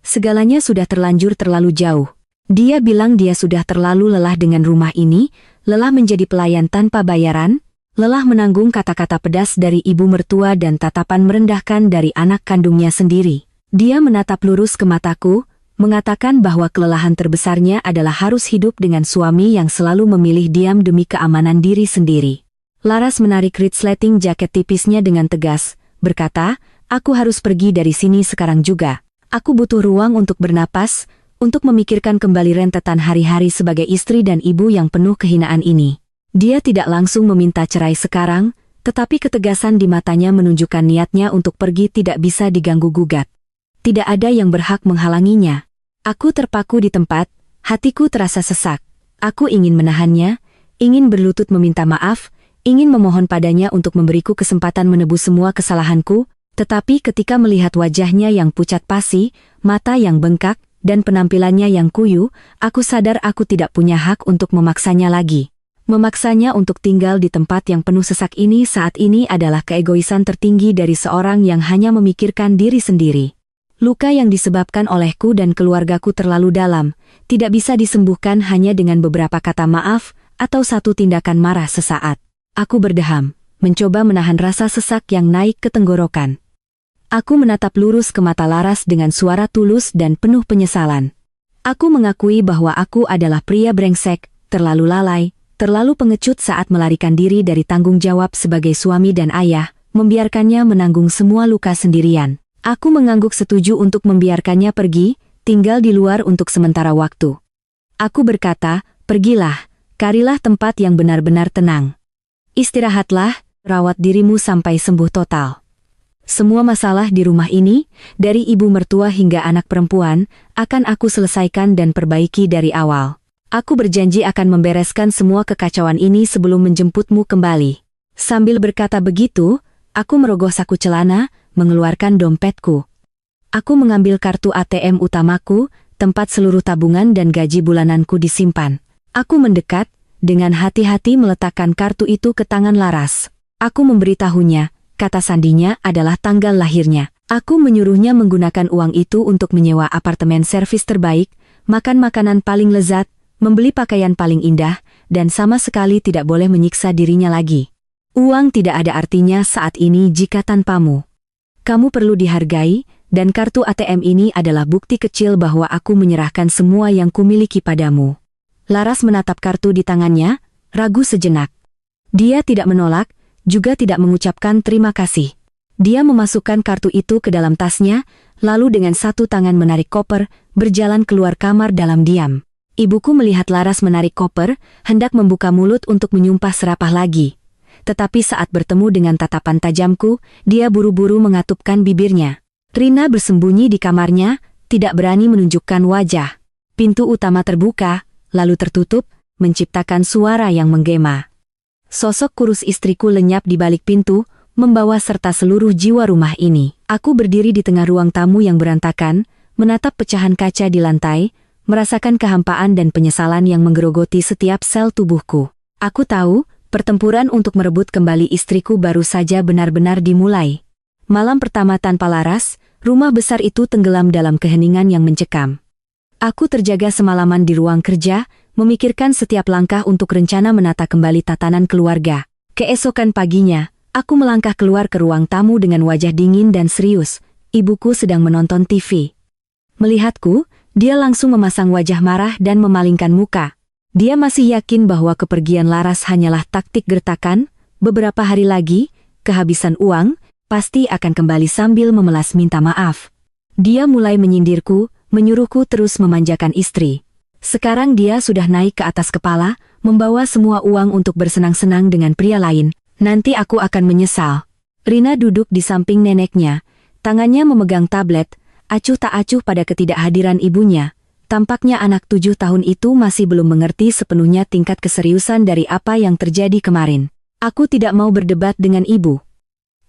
[SPEAKER 1] Segalanya sudah terlanjur terlalu jauh. Dia bilang dia sudah terlalu lelah dengan rumah ini, lelah menjadi pelayan tanpa bayaran, lelah menanggung kata-kata pedas dari ibu mertua dan tatapan merendahkan dari anak kandungnya sendiri. Dia menatap lurus ke mataku, mengatakan bahwa kelelahan terbesarnya adalah harus hidup dengan suami yang selalu memilih diam demi keamanan diri sendiri. Laras menarik resleting jaket tipisnya dengan tegas, berkata, aku harus pergi dari sini sekarang juga. Aku butuh ruang untuk bernapas, untuk memikirkan kembali rentetan hari-hari sebagai istri dan ibu yang penuh kehinaan ini. Dia tidak langsung meminta cerai sekarang, tetapi ketegasan di matanya menunjukkan niatnya untuk pergi tidak bisa diganggu-gugat. Tidak ada yang berhak menghalanginya. Aku terpaku di tempat, hatiku terasa sesak. Aku ingin menahannya, ingin berlutut meminta maaf, ingin memohon padanya untuk memberiku kesempatan menebus semua kesalahanku, tetapi ketika melihat wajahnya yang pucat pasi, mata yang bengkak, dan penampilannya yang kuyu, aku sadar aku tidak punya hak untuk memaksanya lagi. Memaksanya untuk tinggal di tempat yang penuh sesak ini saat ini adalah keegoisan tertinggi dari seorang yang hanya memikirkan diri sendiri. Luka yang disebabkan olehku dan keluargaku terlalu dalam, tidak bisa disembuhkan hanya dengan beberapa kata maaf atau satu tindakan marah sesaat. Aku berdeham, mencoba menahan rasa sesak yang naik ke tenggorokan. Aku menatap lurus ke mata Laras dengan suara tulus dan penuh penyesalan. Aku mengakui bahwa aku adalah pria brengsek, terlalu lalai, terlalu pengecut saat melarikan diri dari tanggung jawab sebagai suami dan ayah, membiarkannya menanggung semua luka sendirian. Aku mengangguk setuju untuk membiarkannya pergi, tinggal di luar untuk sementara waktu. Aku berkata, pergilah, carilah tempat yang benar-benar tenang. Istirahatlah, rawat dirimu sampai sembuh total. Semua masalah di rumah ini, dari ibu mertua hingga anak perempuan, akan aku selesaikan dan perbaiki dari awal. Aku berjanji akan membereskan semua kekacauan ini sebelum menjemputmu kembali. Sambil berkata begitu, aku merogoh saku celana, mengeluarkan dompetku. Aku mengambil kartu ATM utamaku, tempat seluruh tabungan dan gaji bulananku disimpan. Aku mendekat, dengan hati-hati meletakkan kartu itu ke tangan Laras. Aku memberitahunya, kata sandinya adalah tanggal lahirnya. Aku menyuruhnya menggunakan uang itu untuk menyewa apartemen servis terbaik, makan makanan paling lezat, membeli pakaian paling indah, dan sama sekali tidak boleh menyiksa dirinya lagi. Uang tidak ada artinya saat ini jika tanpamu. Kamu perlu dihargai, dan kartu ATM ini adalah bukti kecil bahwa aku menyerahkan semua yang kumiliki padamu. Laras menatap kartu di tangannya, ragu sejenak. Dia tidak menolak, juga tidak mengucapkan terima kasih. Dia memasukkan kartu itu ke dalam tasnya, lalu dengan satu tangan menarik koper, berjalan keluar kamar dalam diam. Ibuku melihat Laras menarik koper, hendak membuka mulut untuk menyumpah serapah lagi. Tetapi saat bertemu dengan tatapan tajamku, dia buru-buru mengatupkan bibirnya. Rina bersembunyi di kamarnya, tidak berani menunjukkan wajah. Pintu utama terbuka, lalu tertutup, menciptakan suara yang menggema. Sosok kurus istriku lenyap di balik pintu, membawa serta seluruh jiwa rumah ini. Aku berdiri di tengah ruang tamu yang berantakan, menatap pecahan kaca di lantai, merasakan kehampaan dan penyesalan yang menggerogoti setiap sel tubuhku. Aku tahu, pertempuran untuk merebut kembali istriku baru saja benar-benar dimulai. Malam pertama tanpa Laras, rumah besar itu tenggelam dalam keheningan yang mencekam. Aku terjaga semalaman di ruang kerja, memikirkan setiap langkah untuk rencana menata kembali tatanan keluarga. Keesokan paginya, aku melangkah keluar ke ruang tamu dengan wajah dingin dan serius. Ibuku sedang menonton TV. Melihatku, dia langsung memasang wajah marah dan memalingkan muka. Dia masih yakin bahwa kepergian Laras hanyalah taktik gertakan. Beberapa hari lagi, kehabisan uang, pasti akan kembali sambil memelas minta maaf. Dia mulai menyindirku, menyuruhku terus memanjakan istri. Sekarang dia sudah naik ke atas kepala, membawa semua uang untuk bersenang-senang dengan pria lain. Nanti aku akan menyesal. Rina duduk di samping neneknya, tangannya memegang tablet, acuh tak acuh pada ketidakhadiran ibunya. Tampaknya anak 7 tahun itu masih belum mengerti sepenuhnya tingkat keseriusan dari apa yang terjadi kemarin. Aku tidak mau berdebat dengan ibu.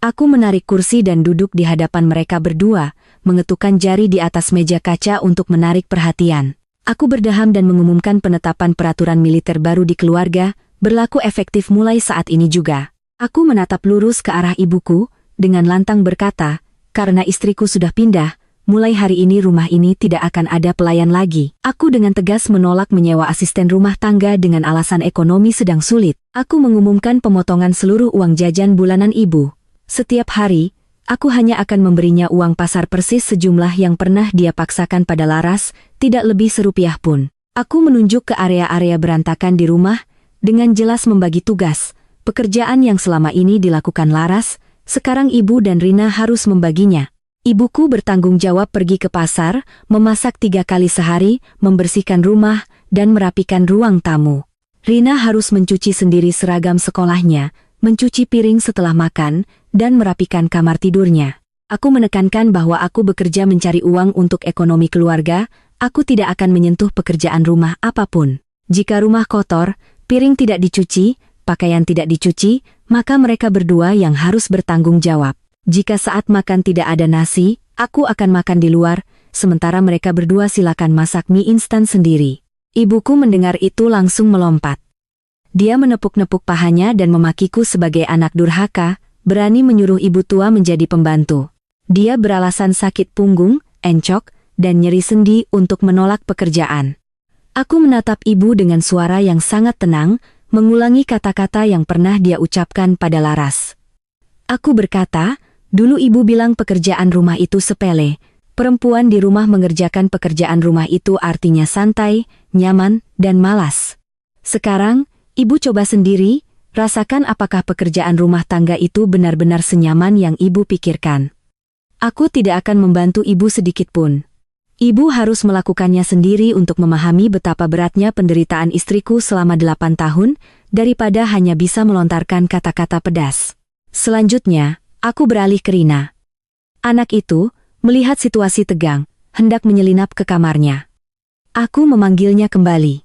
[SPEAKER 1] Aku menarik kursi dan duduk di hadapan mereka berdua, mengetukkan jari di atas meja kaca untuk menarik perhatian. Aku berdaham dan mengumumkan penetapan peraturan militer baru di keluarga, berlaku efektif mulai saat ini juga. Aku menatap lurus ke arah ibuku, dengan lantang berkata, karena istriku sudah pindah, mulai hari ini rumah ini tidak akan ada pelayan lagi. Aku dengan tegas menolak menyewa asisten rumah tangga dengan alasan ekonomi sedang sulit. Aku mengumumkan pemotongan seluruh uang jajan bulanan ibu. Setiap hari, aku hanya akan memberinya uang pasar persis sejumlah yang pernah dia paksakan pada Laras, tidak lebih serupiah pun. Aku menunjuk ke area-area berantakan di rumah, dengan jelas membagi tugas. Pekerjaan yang selama ini dilakukan Laras, sekarang ibu dan Rina harus membaginya. Ibuku bertanggung jawab pergi ke pasar, memasak 3 kali sehari, membersihkan rumah, dan merapikan ruang tamu. Rina harus mencuci sendiri seragam sekolahnya, mencuci piring setelah makan, dan merapikan kamar tidurnya. Aku menekankan bahwa aku bekerja mencari uang untuk ekonomi keluarga, aku tidak akan menyentuh pekerjaan rumah apapun. Jika rumah kotor, piring tidak dicuci, pakaian tidak dicuci, maka mereka berdua yang harus bertanggung jawab. Jika saat makan tidak ada nasi, aku akan makan di luar, sementara mereka berdua silakan masak mie instan sendiri. Ibuku mendengar itu langsung melompat. Dia menepuk-nepuk pahanya dan memakiku sebagai anak durhaka, berani menyuruh ibu tua menjadi pembantu. Dia beralasan sakit punggung, encok, dan nyeri sendi untuk menolak pekerjaan. Aku menatap ibu dengan suara yang sangat tenang, mengulangi kata-kata yang pernah dia ucapkan pada Laras. Aku berkata, dulu ibu bilang pekerjaan rumah itu sepele. Perempuan di rumah mengerjakan pekerjaan rumah itu artinya santai, nyaman, dan malas. Sekarang, ibu coba sendiri, rasakan apakah pekerjaan rumah tangga itu benar-benar senyaman yang ibu pikirkan. Aku tidak akan membantu ibu sedikit pun. Ibu harus melakukannya sendiri untuk memahami betapa beratnya penderitaan istriku selama 8 tahun, daripada hanya bisa melontarkan kata-kata pedas. Selanjutnya, aku beralih ke Rina. Anak itu, melihat situasi tegang, hendak menyelinap ke kamarnya. Aku memanggilnya kembali.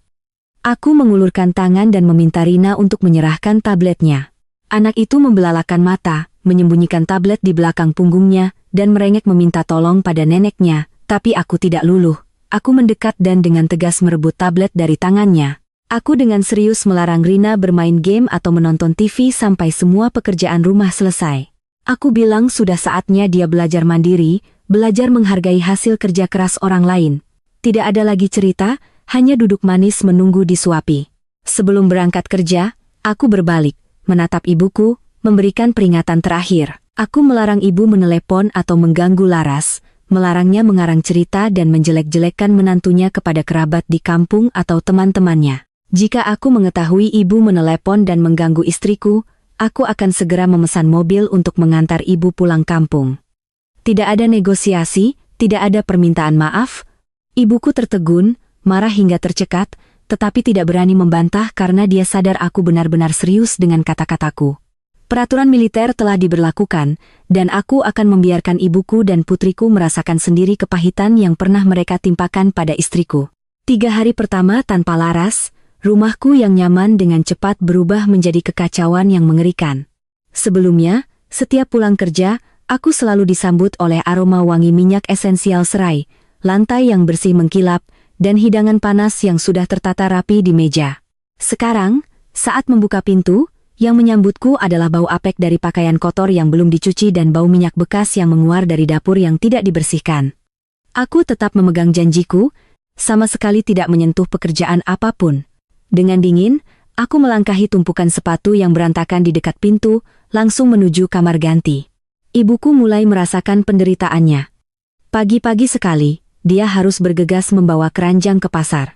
[SPEAKER 1] Aku mengulurkan tangan dan meminta Rina untuk menyerahkan tabletnya. Anak itu membelalakan mata, menyembunyikan tablet di belakang punggungnya, dan merengek meminta tolong pada neneknya. Tapi aku tidak luluh. Aku mendekat dan dengan tegas merebut tablet dari tangannya. Aku dengan serius melarang Rina bermain game atau menonton TV sampai semua pekerjaan rumah selesai. Aku bilang sudah saatnya dia belajar mandiri, belajar menghargai hasil kerja keras orang lain. Tidak ada lagi cerita, hanya duduk manis menunggu disuapi. Sebelum berangkat kerja, aku berbalik, menatap ibuku, memberikan peringatan terakhir. Aku melarang ibu menelepon atau mengganggu Laras, melarangnya mengarang cerita dan menjelek-jelekkan menantunya kepada kerabat di kampung atau teman-temannya. Jika aku mengetahui ibu menelepon dan mengganggu istriku, aku akan segera memesan mobil untuk mengantar ibu pulang kampung. Tidak ada negosiasi, tidak ada permintaan maaf. Ibuku tertegun, marah hingga tercekat, tetapi tidak berani membantah karena dia sadar aku benar-benar serius dengan kata-kataku. Peraturan militer telah diberlakukan, dan aku akan membiarkan ibuku dan putriku merasakan sendiri kepahitan yang pernah mereka timpakan pada istriku. 3 hari pertama tanpa Laras, rumahku yang nyaman dengan cepat berubah menjadi kekacauan yang mengerikan. Sebelumnya, setiap pulang kerja, aku selalu disambut oleh aroma wangi minyak esensial serai, lantai yang bersih mengkilap, dan hidangan panas yang sudah tertata rapi di meja. Sekarang, saat membuka pintu, yang menyambutku adalah bau apek dari pakaian kotor yang belum dicuci dan bau minyak bekas yang menguar dari dapur yang tidak dibersihkan. Aku tetap memegang janjiku, sama sekali tidak menyentuh pekerjaan apapun. Dengan dingin, aku melangkahi tumpukan sepatu yang berantakan di dekat pintu, langsung menuju kamar ganti. Ibuku mulai merasakan penderitaannya. Pagi-pagi sekali, dia harus bergegas membawa keranjang ke pasar.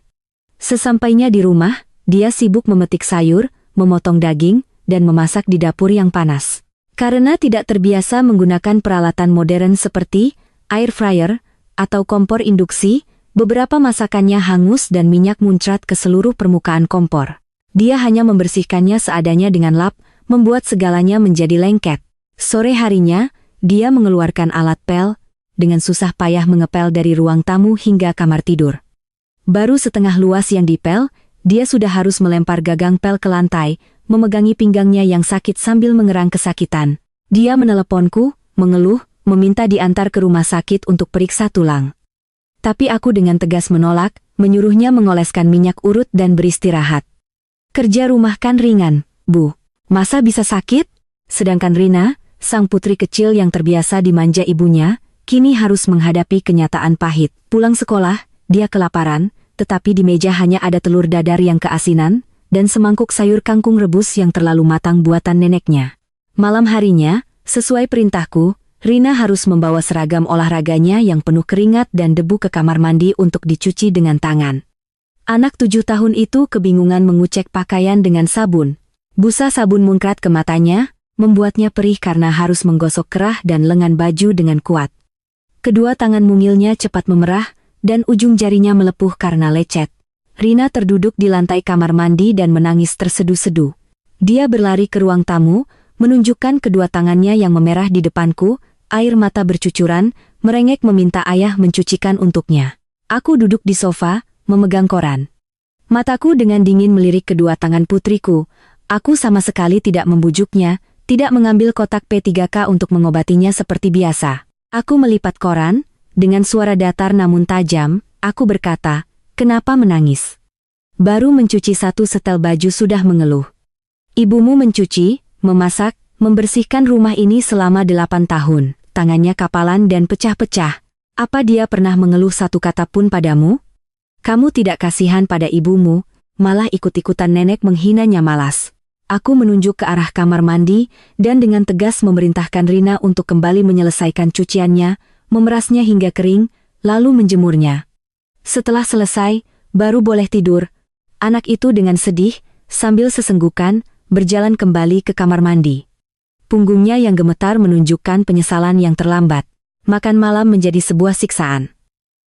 [SPEAKER 1] Sesampainya di rumah, dia sibuk memetik sayur, memotong daging, dan memasak di dapur yang panas. Karena tidak terbiasa menggunakan peralatan modern seperti air fryer atau kompor induksi, beberapa masakannya hangus dan minyak muncrat ke seluruh permukaan kompor. Dia hanya membersihkannya seadanya dengan lap, membuat segalanya menjadi lengket. Sore harinya, dia mengeluarkan alat pel, dengan susah payah mengepel dari ruang tamu hingga kamar tidur. Baru setengah luas yang dipel, dia sudah harus melempar gagang pel ke lantai, memegangi pinggangnya yang sakit sambil mengerang kesakitan. Dia meneleponku, mengeluh, meminta diantar ke rumah sakit untuk periksa tulang. Tapi aku dengan tegas menolak, menyuruhnya mengoleskan minyak urut dan beristirahat. Kerja rumah kan ringan, Bu. Masa bisa sakit? Sedangkan Rina, sang putri kecil yang terbiasa dimanja ibunya, kini harus menghadapi kenyataan pahit. Pulang sekolah, dia kelaparan, tetapi di meja hanya ada telur dadar yang keasinan, dan semangkuk sayur kangkung rebus yang terlalu matang buatan neneknya. Malam harinya, sesuai perintahku, Rina harus membawa seragam olahraganya yang penuh keringat dan debu ke kamar mandi untuk dicuci dengan tangan. Anak 7 tahun itu kebingungan mengucek pakaian dengan sabun. Busa sabun muncrat ke matanya, membuatnya perih karena harus menggosok kerah dan lengan baju dengan kuat. Kedua tangan mungilnya cepat memerah, dan ujung jarinya melepuh karena lecet. Rina terduduk di lantai kamar mandi dan menangis tersedu-sedu. Dia berlari ke ruang tamu, menunjukkan kedua tangannya yang memerah di depanku, air mata bercucuran, merengek meminta ayah mencucikan untuknya. Aku duduk di sofa, memegang koran. Mataku dengan dingin melirik kedua tangan putriku. Aku sama sekali tidak membujuknya, tidak mengambil kotak P3K untuk mengobatinya seperti biasa. Aku melipat koran, dengan suara datar namun tajam, aku berkata, "Kenapa menangis?" Baru mencuci 1 setel baju sudah mengeluh. Ibumu mencuci, memasak, membersihkan rumah ini selama 8 tahun, tangannya kapalan dan pecah-pecah. Apa dia pernah mengeluh 1 kata pun padamu? Kamu tidak kasihan pada ibumu, malah ikut-ikutan nenek menghinanya malas. Aku menunjuk ke arah kamar mandi, dan dengan tegas memerintahkan Rina untuk kembali menyelesaikan cuciannya, memerasnya hingga kering, lalu menjemurnya. Setelah selesai, baru boleh tidur. Anak itu dengan sedih, sambil sesenggukan, berjalan kembali ke kamar mandi. Punggungnya yang gemetar menunjukkan penyesalan yang terlambat. Makan malam menjadi sebuah siksaan.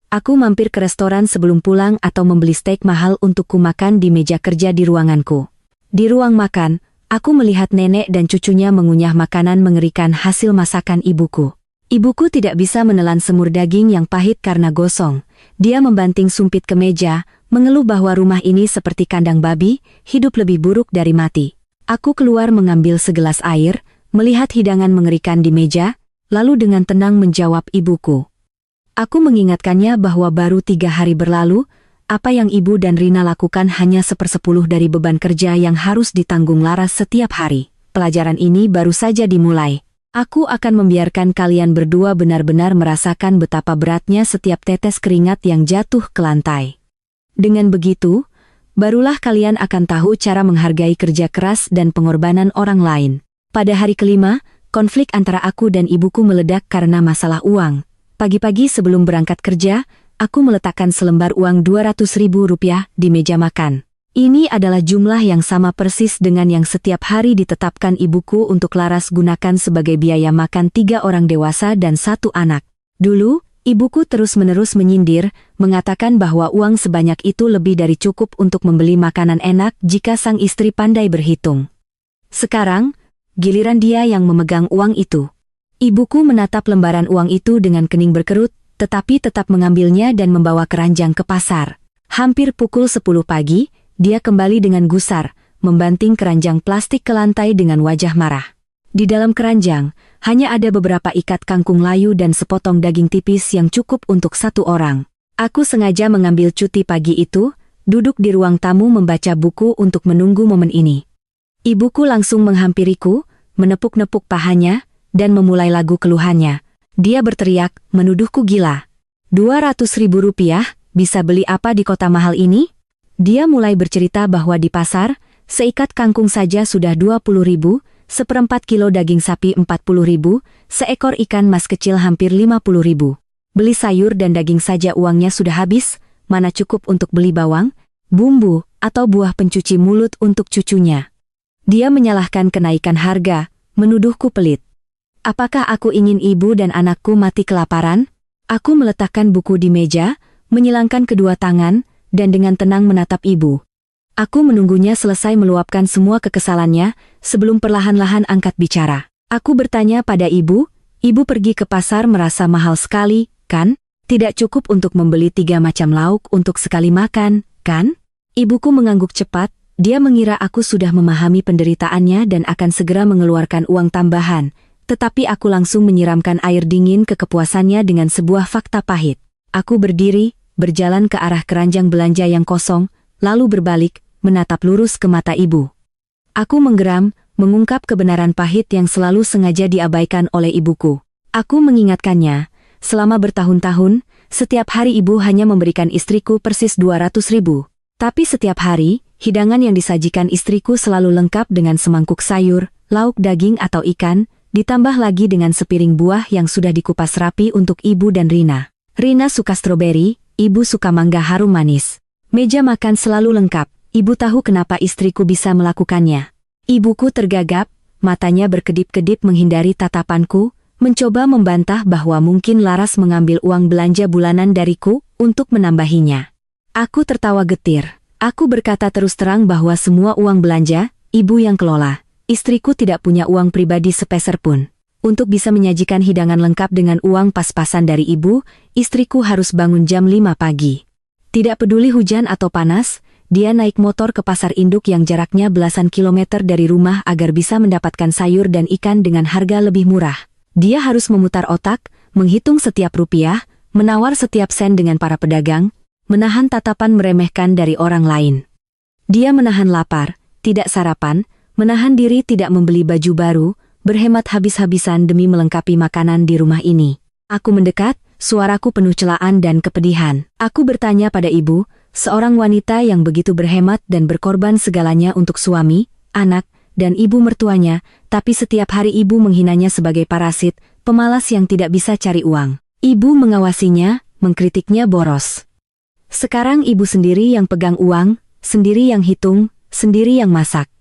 [SPEAKER 1] Aku mampir ke restoran sebelum pulang atau membeli steak mahal untuk kumakan di meja kerja di ruanganku. Di ruang makan, aku melihat nenek dan cucunya mengunyah makanan mengerikan hasil masakan ibuku. Ibuku tidak bisa menelan semur daging yang pahit karena gosong. Dia membanting sumpit ke meja, mengeluh bahwa rumah ini seperti kandang babi, hidup lebih buruk dari mati. Aku keluar mengambil segelas air, melihat hidangan mengerikan di meja, lalu dengan tenang menjawab ibuku. Aku mengingatkannya bahwa baru 3 hari berlalu, Apa yang Ibu dan Rina lakukan hanya 1/10 dari beban kerja yang harus ditanggung Laras setiap hari. Pelajaran ini baru saja dimulai. Aku akan membiarkan kalian berdua benar-benar merasakan betapa beratnya setiap tetes keringat yang jatuh ke lantai. Dengan begitu, barulah kalian akan tahu cara menghargai kerja keras dan pengorbanan orang lain. Pada hari kelima, konflik antara aku dan ibuku meledak karena masalah uang. Pagi-pagi sebelum berangkat kerja, aku meletakkan selembar uang Rp200.000 di meja makan. Ini adalah jumlah yang sama persis dengan yang setiap hari ditetapkan ibuku untuk Laras gunakan sebagai biaya makan 3 orang dewasa dan 1 anak. Dulu, ibuku terus-menerus menyindir, mengatakan bahwa uang sebanyak itu lebih dari cukup untuk membeli makanan enak jika sang istri pandai berhitung. Sekarang, giliran dia yang memegang uang itu. Ibuku menatap lembaran uang itu dengan kening berkerut, tetapi tetap mengambilnya dan membawa keranjang ke pasar. Hampir pukul 10 pagi, dia kembali dengan gusar, membanting keranjang plastik ke lantai dengan wajah marah. Di dalam keranjang, hanya ada beberapa ikat kangkung layu dan sepotong daging tipis yang cukup untuk 1 orang. Aku sengaja mengambil cuti pagi itu, duduk di ruang tamu membaca buku untuk menunggu momen ini. Ibuku langsung menghampiriku, menepuk-nepuk pahanya, dan memulai lagu keluhannya. Dia berteriak, menuduhku gila. Rp200.000, bisa beli apa di kota mahal ini? Dia mulai bercerita bahwa di pasar, seikat kangkung saja sudah Rp20.000, 1/4 kilo daging sapi Rp40.000, seekor ikan mas kecil hampir Rp50.000. Beli sayur dan daging saja uangnya sudah habis, mana cukup untuk beli bawang, bumbu, atau buah pencuci mulut untuk cucunya. Dia menyalahkan kenaikan harga, menuduhku pelit. Apakah aku ingin ibu dan anakku mati kelaparan? Aku meletakkan buku di meja, menyilangkan kedua tangan, dan dengan tenang menatap ibu. Aku menunggunya selesai meluapkan semua kekesalannya, sebelum perlahan-lahan angkat bicara. Aku bertanya pada ibu pergi ke pasar merasa mahal sekali, kan? Tidak cukup untuk membeli 3 macam lauk untuk sekali makan, kan? Ibuku mengangguk cepat, dia mengira aku sudah memahami penderitaannya dan akan segera mengeluarkan uang tambahan, tetapi aku langsung menyiramkan air dingin ke kepuasannya dengan sebuah fakta pahit. Aku berdiri, berjalan ke arah keranjang belanja yang kosong, lalu berbalik, menatap lurus ke mata ibu. Aku menggeram, mengungkap kebenaran pahit yang selalu sengaja diabaikan oleh ibuku. Aku mengingatkannya, selama bertahun-tahun, setiap hari ibu hanya memberikan istriku persis Rp200.000. Tapi setiap hari, hidangan yang disajikan istriku selalu lengkap dengan semangkuk sayur, lauk daging atau ikan, ditambah lagi dengan sepiring buah yang sudah dikupas rapi untuk ibu dan Rina. Rina suka stroberi, ibu suka mangga harum manis. Meja makan selalu lengkap, ibu tahu kenapa istriku bisa melakukannya. Ibuku tergagap, matanya berkedip-kedip menghindari tatapanku, mencoba membantah bahwa mungkin Laras mengambil uang belanja bulanan dariku untuk menambahinya. Aku tertawa getir. Aku berkata terus terang bahwa semua uang belanja, ibu yang kelola. Istriku tidak punya uang pribadi sepeser pun. Untuk bisa menyajikan hidangan lengkap dengan uang pas-pasan dari ibu, istriku harus bangun jam 5 pagi. Tidak peduli hujan atau panas, dia naik motor ke pasar induk yang jaraknya belasan kilometer dari rumah agar bisa mendapatkan sayur dan ikan dengan harga lebih murah. Dia harus memutar otak, menghitung setiap rupiah, menawar setiap sen dengan para pedagang, menahan tatapan meremehkan dari orang lain. Dia menahan lapar, tidak sarapan, menahan diri tidak membeli baju baru, berhemat habis-habisan demi melengkapi makanan di rumah ini. Aku mendekat, suaraku penuh celaan dan kepedihan. Aku bertanya pada ibu, seorang wanita yang begitu berhemat dan berkorban segalanya untuk suami, anak, dan ibu mertuanya, tapi setiap hari ibu menghinanya sebagai parasit, pemalas yang tidak bisa cari uang. Ibu mengawasinya, mengkritiknya boros. Sekarang ibu sendiri yang pegang uang, sendiri yang hitung, sendiri yang masak.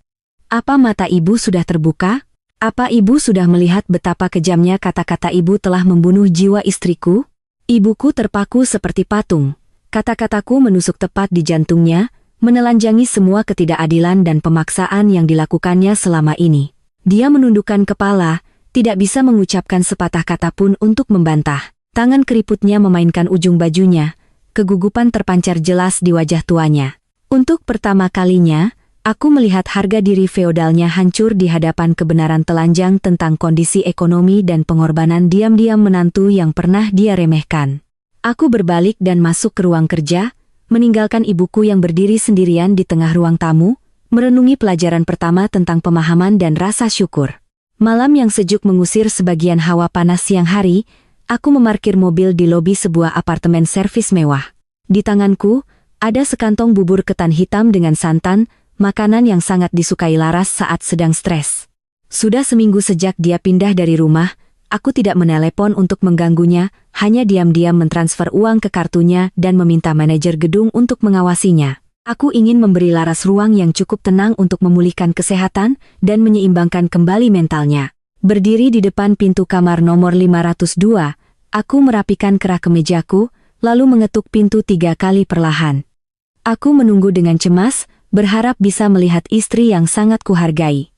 [SPEAKER 1] Apa mata ibu sudah terbuka? Apa ibu sudah melihat betapa kejamnya kata-kata ibu telah membunuh jiwa istriku? Ibuku terpaku seperti patung. Kata-kataku menusuk tepat di jantungnya, menelanjangi semua ketidakadilan dan pemaksaan yang dilakukannya selama ini. Dia menundukkan kepala, tidak bisa mengucapkan sepatah kata pun untuk membantah. Tangan keriputnya memainkan ujung bajunya, kegugupan terpancar jelas di wajah tuanya. Untuk pertama kalinya, aku melihat harga diri feodalnya hancur di hadapan kebenaran telanjang tentang kondisi ekonomi dan pengorbanan diam-diam menantu yang pernah dia remehkan. Aku berbalik dan masuk ke ruang kerja, meninggalkan ibuku yang berdiri sendirian di tengah ruang tamu, merenungi pelajaran pertama tentang pemahaman dan rasa syukur. Malam yang sejuk mengusir sebagian hawa panas siang hari, aku memarkir mobil di lobi sebuah apartemen servis mewah. Di tanganku, ada sekantong bubur ketan hitam dengan santan, makanan yang sangat disukai Laras saat sedang stres. Sudah seminggu sejak dia pindah dari rumah, aku tidak menelepon untuk mengganggunya, hanya diam-diam mentransfer uang ke kartunya dan meminta manajer gedung untuk mengawasinya. Aku ingin memberi Laras ruang yang cukup tenang untuk memulihkan kesehatan dan menyeimbangkan kembali mentalnya. Berdiri di depan pintu kamar nomor 502, aku merapikan kerah kemejaku, lalu mengetuk pintu 3 kali perlahan. Aku menunggu dengan cemas, berharap bisa melihat istri yang sangat kuhargai.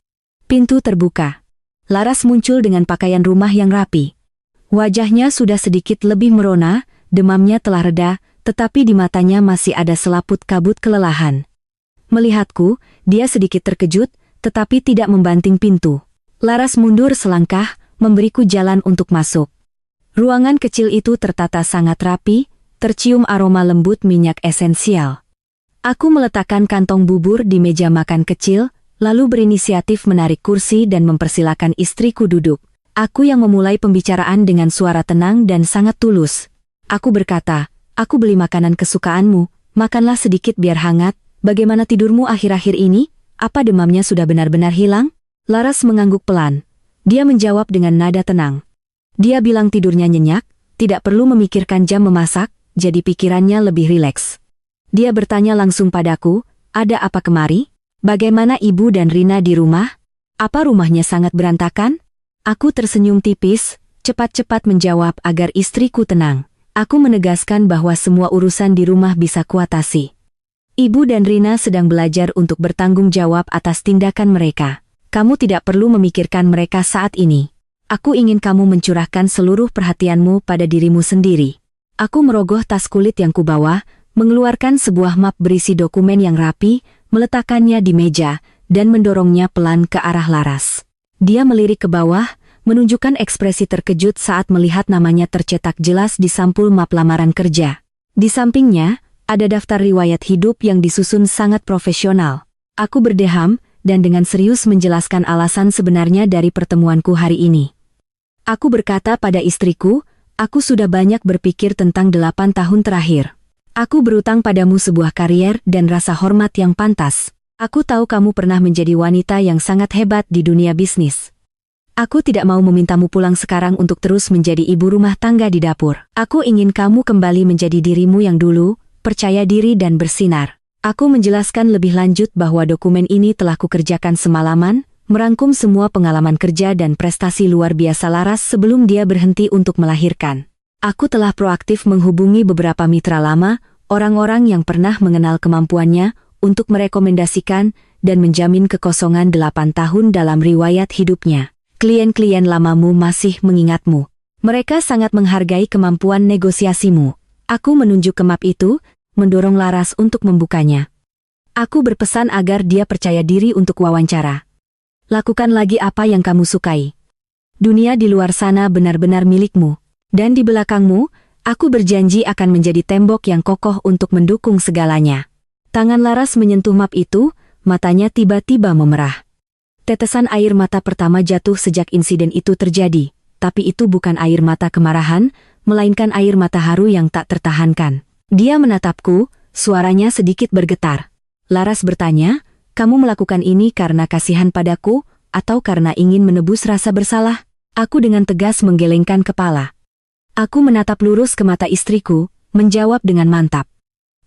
[SPEAKER 1] Pintu terbuka. Laras muncul dengan pakaian rumah yang rapi. Wajahnya sudah sedikit lebih merona, demamnya telah reda, tetapi di matanya masih ada selaput kabut kelelahan. Melihatku, dia sedikit terkejut, tetapi tidak membanting pintu. Laras mundur selangkah, memberiku jalan untuk masuk. Ruangan kecil itu tertata sangat rapi, tercium aroma lembut minyak esensial. Aku meletakkan kantong bubur di meja makan kecil, lalu berinisiatif menarik kursi dan mempersilakan istriku duduk. Aku yang memulai pembicaraan dengan suara tenang dan sangat tulus. Aku berkata, "Aku beli makanan kesukaanmu, makanlah sedikit biar hangat. Bagaimana tidurmu akhir-akhir ini? Apa demamnya sudah benar-benar hilang?" Laras mengangguk pelan. Dia menjawab dengan nada tenang. Dia bilang tidurnya nyenyak, tidak perlu memikirkan jam memasak, jadi pikirannya lebih rileks. Dia bertanya langsung padaku, "Ada apa kemari? Bagaimana ibu dan Rina di rumah? Apa rumahnya sangat berantakan?" Aku tersenyum tipis, cepat-cepat menjawab agar istriku tenang. Aku menegaskan bahwa semua urusan di rumah bisa kuatasi. Ibu dan Rina sedang belajar untuk bertanggung jawab atas tindakan mereka. Kamu tidak perlu memikirkan mereka saat ini. Aku ingin kamu mencurahkan seluruh perhatianmu pada dirimu sendiri. Aku merogoh tas kulit yang kubawa, mengeluarkan sebuah map berisi dokumen yang rapi, meletakkannya di meja, dan mendorongnya pelan ke arah Laras. Dia melirik ke bawah, menunjukkan ekspresi terkejut saat melihat namanya tercetak jelas di sampul map lamaran kerja. Di sampingnya, ada daftar riwayat hidup yang disusun sangat profesional. Aku berdeham, dan dengan serius menjelaskan alasan sebenarnya dari pertemuanku hari ini. Aku berkata pada istriku, "Aku sudah banyak berpikir tentang 8 tahun terakhir. Aku berutang padamu sebuah karier dan rasa hormat yang pantas. Aku tahu kamu pernah menjadi wanita yang sangat hebat di dunia bisnis. Aku tidak mau memintamu pulang sekarang untuk terus menjadi ibu rumah tangga di dapur. Aku ingin kamu kembali menjadi dirimu yang dulu, percaya diri dan bersinar." Aku menjelaskan lebih lanjut bahwa dokumen ini telah kukerjakan semalaman, merangkum semua pengalaman kerja dan prestasi luar biasa Laras sebelum dia berhenti untuk melahirkan. Aku telah proaktif menghubungi beberapa mitra lama, orang-orang yang pernah mengenal kemampuannya, untuk merekomendasikan dan menjamin kekosongan 8 tahun dalam riwayat hidupnya. Klien-klien lamamu masih mengingatmu. Mereka sangat menghargai kemampuan negosiasimu. Aku menunjuk ke map itu, mendorong Laras untuk membukanya. Aku berpesan agar dia percaya diri untuk wawancara. Lakukan lagi apa yang kamu sukai. Dunia di luar sana benar-benar milikmu. Dan di belakangmu, aku berjanji akan menjadi tembok yang kokoh untuk mendukung segalanya. Tangan Laras menyentuh map itu, matanya tiba-tiba memerah. Tetesan air mata pertama jatuh sejak insiden itu terjadi, tapi itu bukan air mata kemarahan, melainkan air mata haru yang tak tertahankan. Dia menatapku, suaranya sedikit bergetar. Laras bertanya, "Kamu melakukan ini karena kasihan padaku, atau karena ingin menebus rasa bersalah?" Aku dengan tegas menggelengkan kepala. Aku menatap lurus ke mata istriku, menjawab dengan mantap.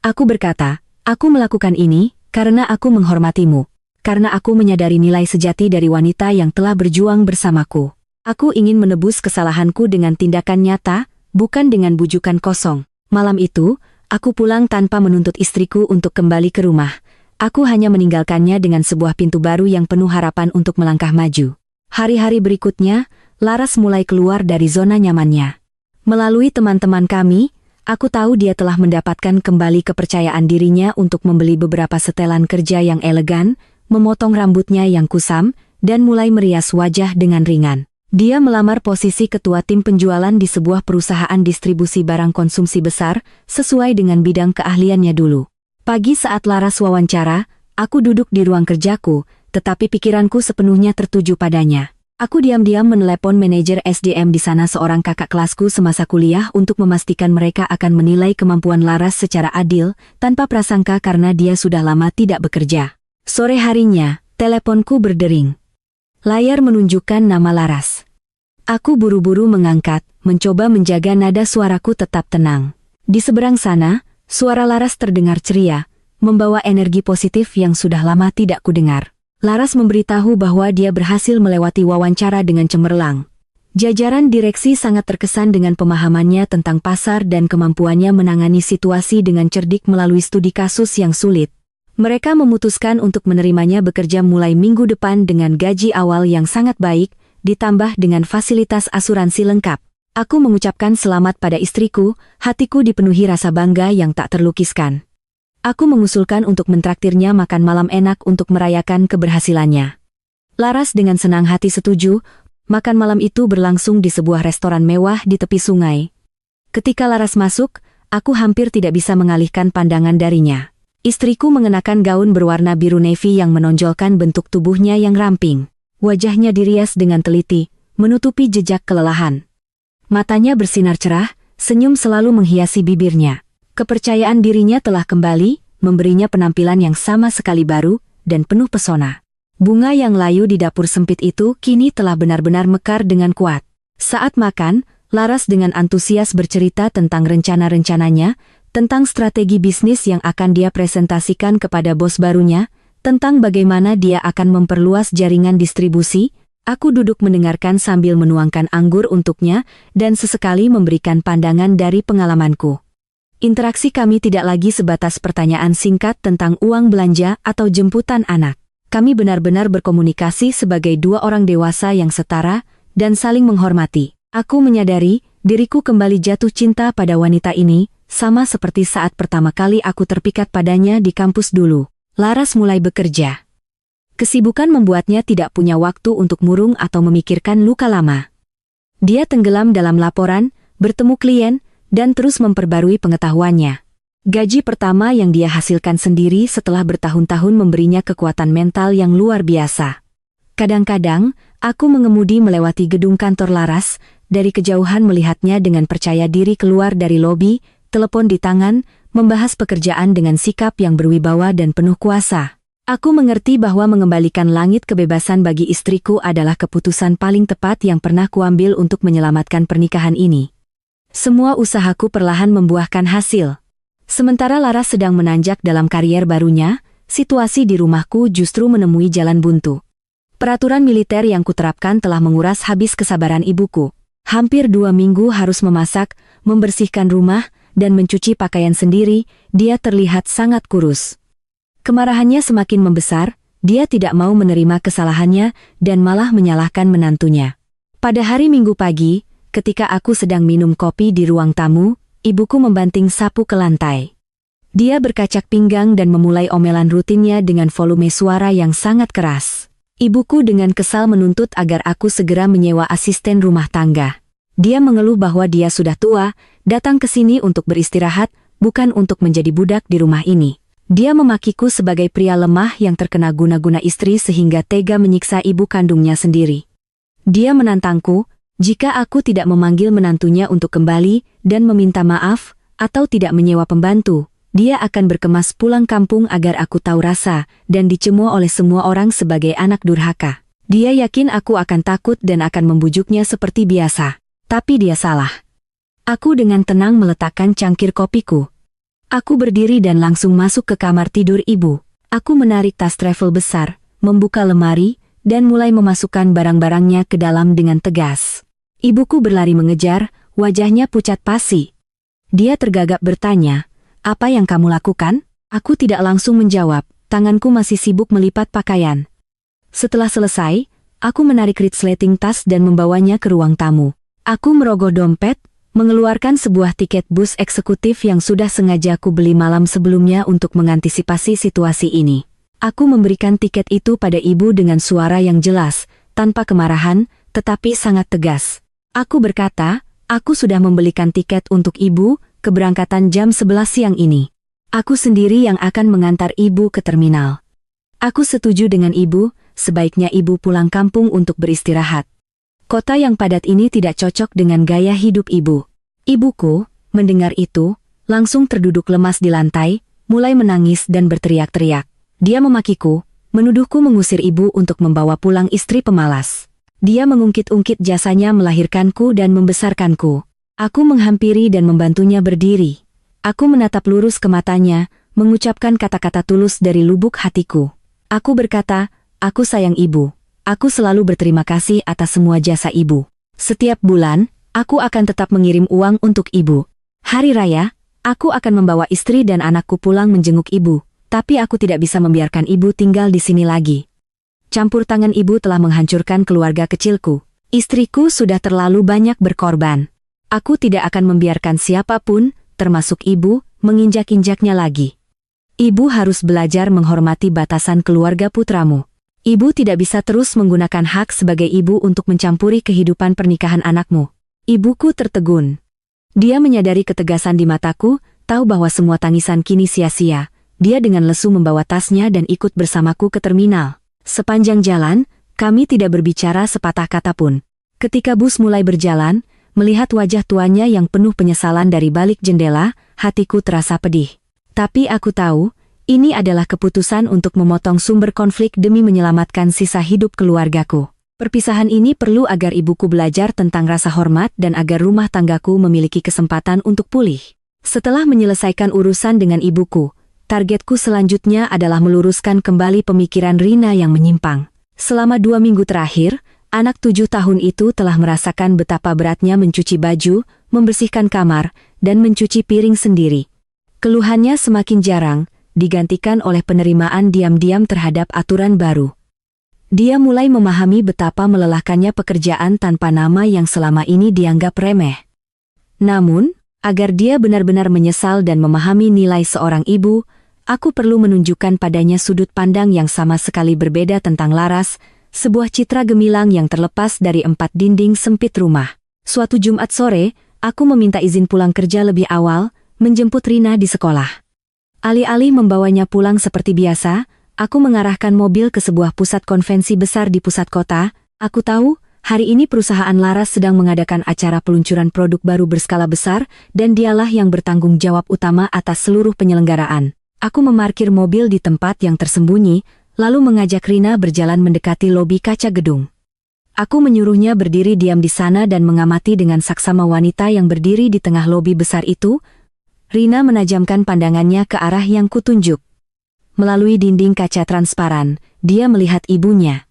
[SPEAKER 1] Aku berkata, "Aku melakukan ini karena aku menghormatimu. Karena aku menyadari nilai sejati dari wanita yang telah berjuang bersamaku. Aku ingin menebus kesalahanku dengan tindakan nyata, bukan dengan bujukan kosong." Malam itu, aku pulang tanpa menuntut istriku untuk kembali ke rumah. Aku hanya meninggalkannya dengan sebuah pintu baru yang penuh harapan untuk melangkah maju. Hari-hari berikutnya, Laras mulai keluar dari zona nyamannya. Melalui teman-teman kami, aku tahu dia telah mendapatkan kembali kepercayaan dirinya untuk membeli beberapa setelan kerja yang elegan, memotong rambutnya yang kusam, dan mulai merias wajah dengan ringan. Dia melamar posisi ketua tim penjualan di sebuah perusahaan distribusi barang konsumsi besar, sesuai dengan bidang keahliannya dulu. Pagi saat Laras wawancara, aku duduk di ruang kerjaku, tetapi pikiranku sepenuhnya tertuju padanya. Aku diam-diam menelepon manajer SDM di sana, seorang kakak kelasku semasa kuliah, untuk memastikan mereka akan menilai kemampuan Laras secara adil, tanpa prasangka karena dia sudah lama tidak bekerja. Sore harinya, teleponku berdering. Layar menunjukkan nama Laras. Aku buru-buru mengangkat, mencoba menjaga nada suaraku tetap tenang. Di seberang sana, suara Laras terdengar ceria, membawa energi positif yang sudah lama tidak kudengar. Laras memberitahu bahwa dia berhasil melewati wawancara dengan cemerlang. Jajaran direksi sangat terkesan dengan pemahamannya tentang pasar dan kemampuannya menangani situasi dengan cerdik melalui studi kasus yang sulit. Mereka memutuskan untuk menerimanya bekerja mulai minggu depan dengan gaji awal yang sangat baik, ditambah dengan fasilitas asuransi lengkap. Aku mengucapkan selamat pada istriku, hatiku dipenuhi rasa bangga yang tak terlukiskan. Aku mengusulkan untuk mentraktirnya makan malam enak untuk merayakan keberhasilannya. Laras dengan senang hati setuju. Makan malam itu berlangsung di sebuah restoran mewah di tepi sungai. Ketika Laras masuk, aku hampir tidak bisa mengalihkan pandangan darinya. Istriku mengenakan gaun berwarna biru navy yang menonjolkan bentuk tubuhnya yang ramping. Wajahnya dirias dengan teliti, menutupi jejak kelelahan. Matanya bersinar cerah, senyum selalu menghiasi bibirnya. Kepercayaan dirinya telah kembali, memberinya penampilan yang sama sekali baru, dan penuh pesona. Bunga yang layu di dapur sempit itu kini telah benar-benar mekar dengan kuat. Saat makan, Laras dengan antusias bercerita tentang rencana-rencananya, tentang strategi bisnis yang akan dia presentasikan kepada bos barunya, tentang bagaimana dia akan memperluas jaringan distribusi. Aku duduk mendengarkan sambil menuangkan anggur untuknya dan sesekali memberikan pandangan dari pengalamanku. Interaksi kami tidak lagi sebatas pertanyaan singkat tentang uang belanja atau jemputan anak. Kami benar-benar berkomunikasi sebagai dua orang dewasa yang setara dan saling menghormati. Aku menyadari diriku kembali jatuh cinta pada wanita ini, sama seperti saat pertama kali aku terpikat padanya di kampus dulu. Laras mulai bekerja. Kesibukan membuatnya tidak punya waktu untuk murung atau memikirkan luka lama. Dia tenggelam dalam laporan, bertemu klien, dan terus memperbarui pengetahuannya. Gaji pertama yang dia hasilkan sendiri setelah bertahun-tahun memberinya kekuatan mental yang luar biasa. Kadang-kadang, aku mengemudi melewati gedung kantor Laras, dari kejauhan melihatnya dengan percaya diri keluar dari lobi, telepon di tangan, membahas pekerjaan dengan sikap yang berwibawa dan penuh kuasa. Aku mengerti bahwa mengembalikan langit kebebasan bagi istriku adalah keputusan paling tepat yang pernah kuambil untuk menyelamatkan pernikahan ini. Semua usahaku perlahan membuahkan hasil. Sementara Laras sedang menanjak dalam karier barunya, situasi di rumahku justru menemui jalan buntu. Peraturan militer yang kuterapkan telah menguras habis kesabaran ibuku. Hampir 2 minggu harus memasak, membersihkan rumah, dan mencuci pakaian sendiri. Dia terlihat sangat kurus. Kemarahannya semakin membesar, dia tidak mau menerima kesalahannya dan malah menyalahkan menantunya. Pada hari Minggu pagi, ketika aku sedang minum kopi di ruang tamu, ibuku membanting sapu ke lantai. Dia berkacak pinggang dan memulai omelan rutinnya dengan volume suara yang sangat keras. Ibuku dengan kesal menuntut agar aku segera menyewa asisten rumah tangga. Dia mengeluh bahwa dia sudah tua, datang ke sini untuk beristirahat, bukan untuk menjadi budak di rumah ini. Dia memakiku sebagai pria lemah yang terkena guna-guna istri sehingga tega menyiksa ibu kandungnya sendiri. Dia menantangku, jika aku tidak memanggil menantunya untuk kembali dan meminta maaf, atau tidak menyewa pembantu, dia akan berkemas pulang kampung agar aku tahu rasa dan dicemooh oleh semua orang sebagai anak durhaka. Dia yakin aku akan takut dan akan membujuknya seperti biasa. Tapi dia salah. Aku dengan tenang meletakkan cangkir kopiku. Aku berdiri dan langsung masuk ke kamar tidur ibu. Aku menarik tas travel besar, membuka lemari, dan mulai memasukkan barang-barangnya ke dalam dengan tegas. Ibuku berlari mengejar, wajahnya pucat pasi. Dia tergagap bertanya, "Apa yang kamu lakukan?" Aku tidak langsung menjawab, tanganku masih sibuk melipat pakaian. Setelah selesai, aku menarik resleting tas dan membawanya ke ruang tamu. Aku merogoh dompet, mengeluarkan sebuah tiket bus eksekutif yang sudah sengaja aku beli malam sebelumnya untuk mengantisipasi situasi ini. Aku memberikan tiket itu pada ibu dengan suara yang jelas, tanpa kemarahan, tetapi sangat tegas. Aku berkata, aku sudah membelikan tiket untuk ibu, keberangkatan jam 11 siang ini. Aku sendiri yang akan mengantar ibu ke terminal. Aku setuju dengan ibu, sebaiknya ibu pulang kampung untuk beristirahat. Kota yang padat ini tidak cocok dengan gaya hidup ibu. Ibuku, mendengar itu, langsung terduduk lemas di lantai, mulai menangis dan berteriak-teriak. Dia memakiku, menuduhku mengusir ibu untuk membawa pulang istri pemalas. Dia mengungkit-ungkit jasanya melahirkanku dan membesarkanku. Aku menghampiri dan membantunya berdiri. Aku menatap lurus ke matanya, mengucapkan kata-kata tulus dari lubuk hatiku. Aku berkata, aku sayang ibu. Aku selalu berterima kasih atas semua jasa ibu. Setiap bulan, aku akan tetap mengirim uang untuk ibu. Hari raya, aku akan membawa istri dan anakku pulang menjenguk ibu, tapi aku tidak bisa membiarkan ibu tinggal di sini lagi. Campur tangan ibu telah menghancurkan keluarga kecilku. Istriku sudah terlalu banyak berkorban. Aku tidak akan membiarkan siapapun, termasuk ibu, menginjak-injaknya lagi. Ibu harus belajar menghormati batasan keluarga putramu. Ibu tidak bisa terus menggunakan hak sebagai ibu untuk mencampuri kehidupan pernikahan anakmu. Ibuku tertegun. Dia menyadari ketegasan di mataku, tahu bahwa semua tangisan kini sia-sia. Dia dengan lesu membawa tasnya dan ikut bersamaku ke terminal. Sepanjang jalan, kami tidak berbicara sepatah kata pun. Ketika bus mulai berjalan, melihat wajah tuanya yang penuh penyesalan dari balik jendela, hatiku terasa pedih. Tapi aku tahu, ini adalah keputusan untuk memotong sumber konflik demi menyelamatkan sisa hidup keluargaku. Perpisahan ini perlu agar ibuku belajar tentang rasa hormat dan agar rumah tanggaku memiliki kesempatan untuk pulih. Setelah menyelesaikan urusan dengan ibuku, targetku selanjutnya adalah meluruskan kembali pemikiran Rina yang menyimpang. Selama 2 minggu terakhir, anak 7 tahun itu telah merasakan betapa beratnya mencuci baju, membersihkan kamar, dan mencuci piring sendiri. Keluhannya semakin jarang, digantikan oleh penerimaan diam-diam terhadap aturan baru. Dia mulai memahami betapa melelahkannya pekerjaan tanpa nama yang selama ini dianggap remeh. Namun, agar dia benar-benar menyesal dan memahami nilai seorang ibu, aku perlu menunjukkan padanya sudut pandang yang sama sekali berbeda tentang Laras, sebuah citra gemilang yang terlepas dari 4 dinding sempit rumah. Suatu Jumat sore, aku meminta izin pulang kerja lebih awal, menjemput Rina di sekolah. Alih-alih membawanya pulang seperti biasa, aku mengarahkan mobil ke sebuah pusat konvensi besar di pusat kota. Aku tahu, hari ini perusahaan Laras sedang mengadakan acara peluncuran produk baru berskala besar, dan dialah yang bertanggung jawab utama atas seluruh penyelenggaraan. Aku memarkir mobil di tempat yang tersembunyi, lalu mengajak Rina berjalan mendekati lobi kaca gedung. Aku menyuruhnya berdiri diam di sana dan mengamati dengan saksama wanita yang berdiri di tengah lobi besar itu. Rina menajamkan pandangannya ke arah yang kutunjuk. Melalui dinding kaca transparan, dia melihat ibunya.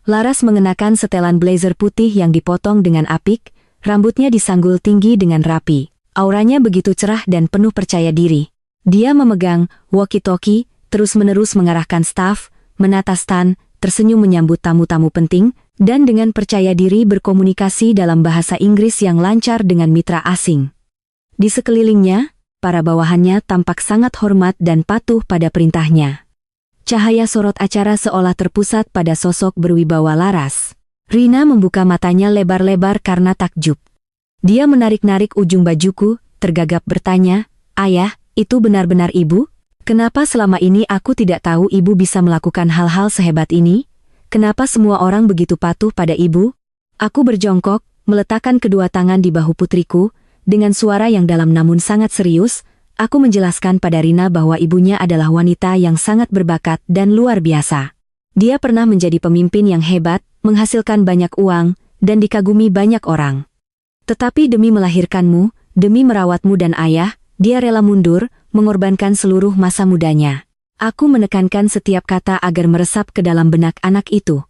[SPEAKER 1] Laras mengenakan setelan blazer putih yang dipotong dengan apik, rambutnya disanggul tinggi dengan rapi. Auranya begitu cerah dan penuh percaya diri. Dia memegang walkie-talkie, terus-menerus mengarahkan staf, menata stan, tersenyum menyambut tamu-tamu penting, dan dengan percaya diri berkomunikasi dalam bahasa Inggris yang lancar dengan mitra asing. Di sekelilingnya, para bawahannya tampak sangat hormat dan patuh pada perintahnya. Cahaya sorot acara seolah terpusat pada sosok berwibawa Laras. Rina membuka matanya lebar-lebar karena takjub. Dia menarik-narik ujung bajuku, tergagap bertanya, "Ayah, itu benar-benar ibu? Kenapa selama ini aku tidak tahu ibu bisa melakukan hal-hal sehebat ini? Kenapa semua orang begitu patuh pada ibu?" Aku berjongkok, meletakkan kedua tangan di bahu putriku. Dengan suara yang dalam namun sangat serius, aku menjelaskan pada Rina bahwa ibunya adalah wanita yang sangat berbakat dan luar biasa. Dia pernah menjadi pemimpin yang hebat, menghasilkan banyak uang, dan dikagumi banyak orang. Tetapi demi melahirkanmu, demi merawatmu dan ayah, dia rela mundur, mengorbankan seluruh masa mudanya. Aku menekankan setiap kata agar meresap ke dalam benak anak itu.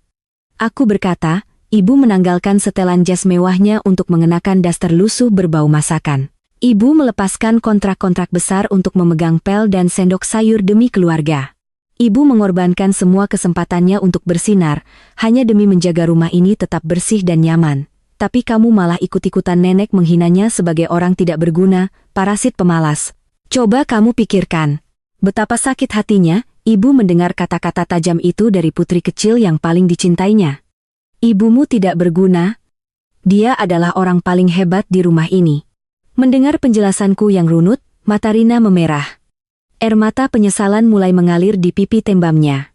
[SPEAKER 1] Aku berkata, ibu menanggalkan setelan jas mewahnya untuk mengenakan daster lusuh berbau masakan. Ibu melepaskan kontrak-kontrak besar untuk memegang pel dan sendok sayur demi keluarga. Ibu mengorbankan semua kesempatannya untuk bersinar, hanya demi menjaga rumah ini tetap bersih dan nyaman. Tapi kamu malah ikut-ikutan nenek menghinanya sebagai orang tidak berguna, parasit pemalas. Coba kamu pikirkan. Betapa sakit hatinya, ibu mendengar kata-kata tajam itu dari putri kecil yang paling dicintainya. Ibumu tidak berguna. Dia adalah orang paling hebat di rumah ini. Mendengar penjelasanku yang runut, mata Rina memerah. Air mata penyesalan mulai mengalir di pipi tembamnya.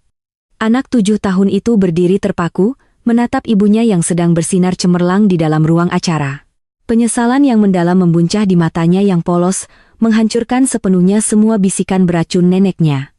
[SPEAKER 1] Anak 7 tahun itu berdiri terpaku, menatap ibunya yang sedang bersinar cemerlang di dalam ruang acara. Penyesalan yang mendalam membuncah di matanya yang polos, menghancurkan sepenuhnya semua bisikan beracun neneknya.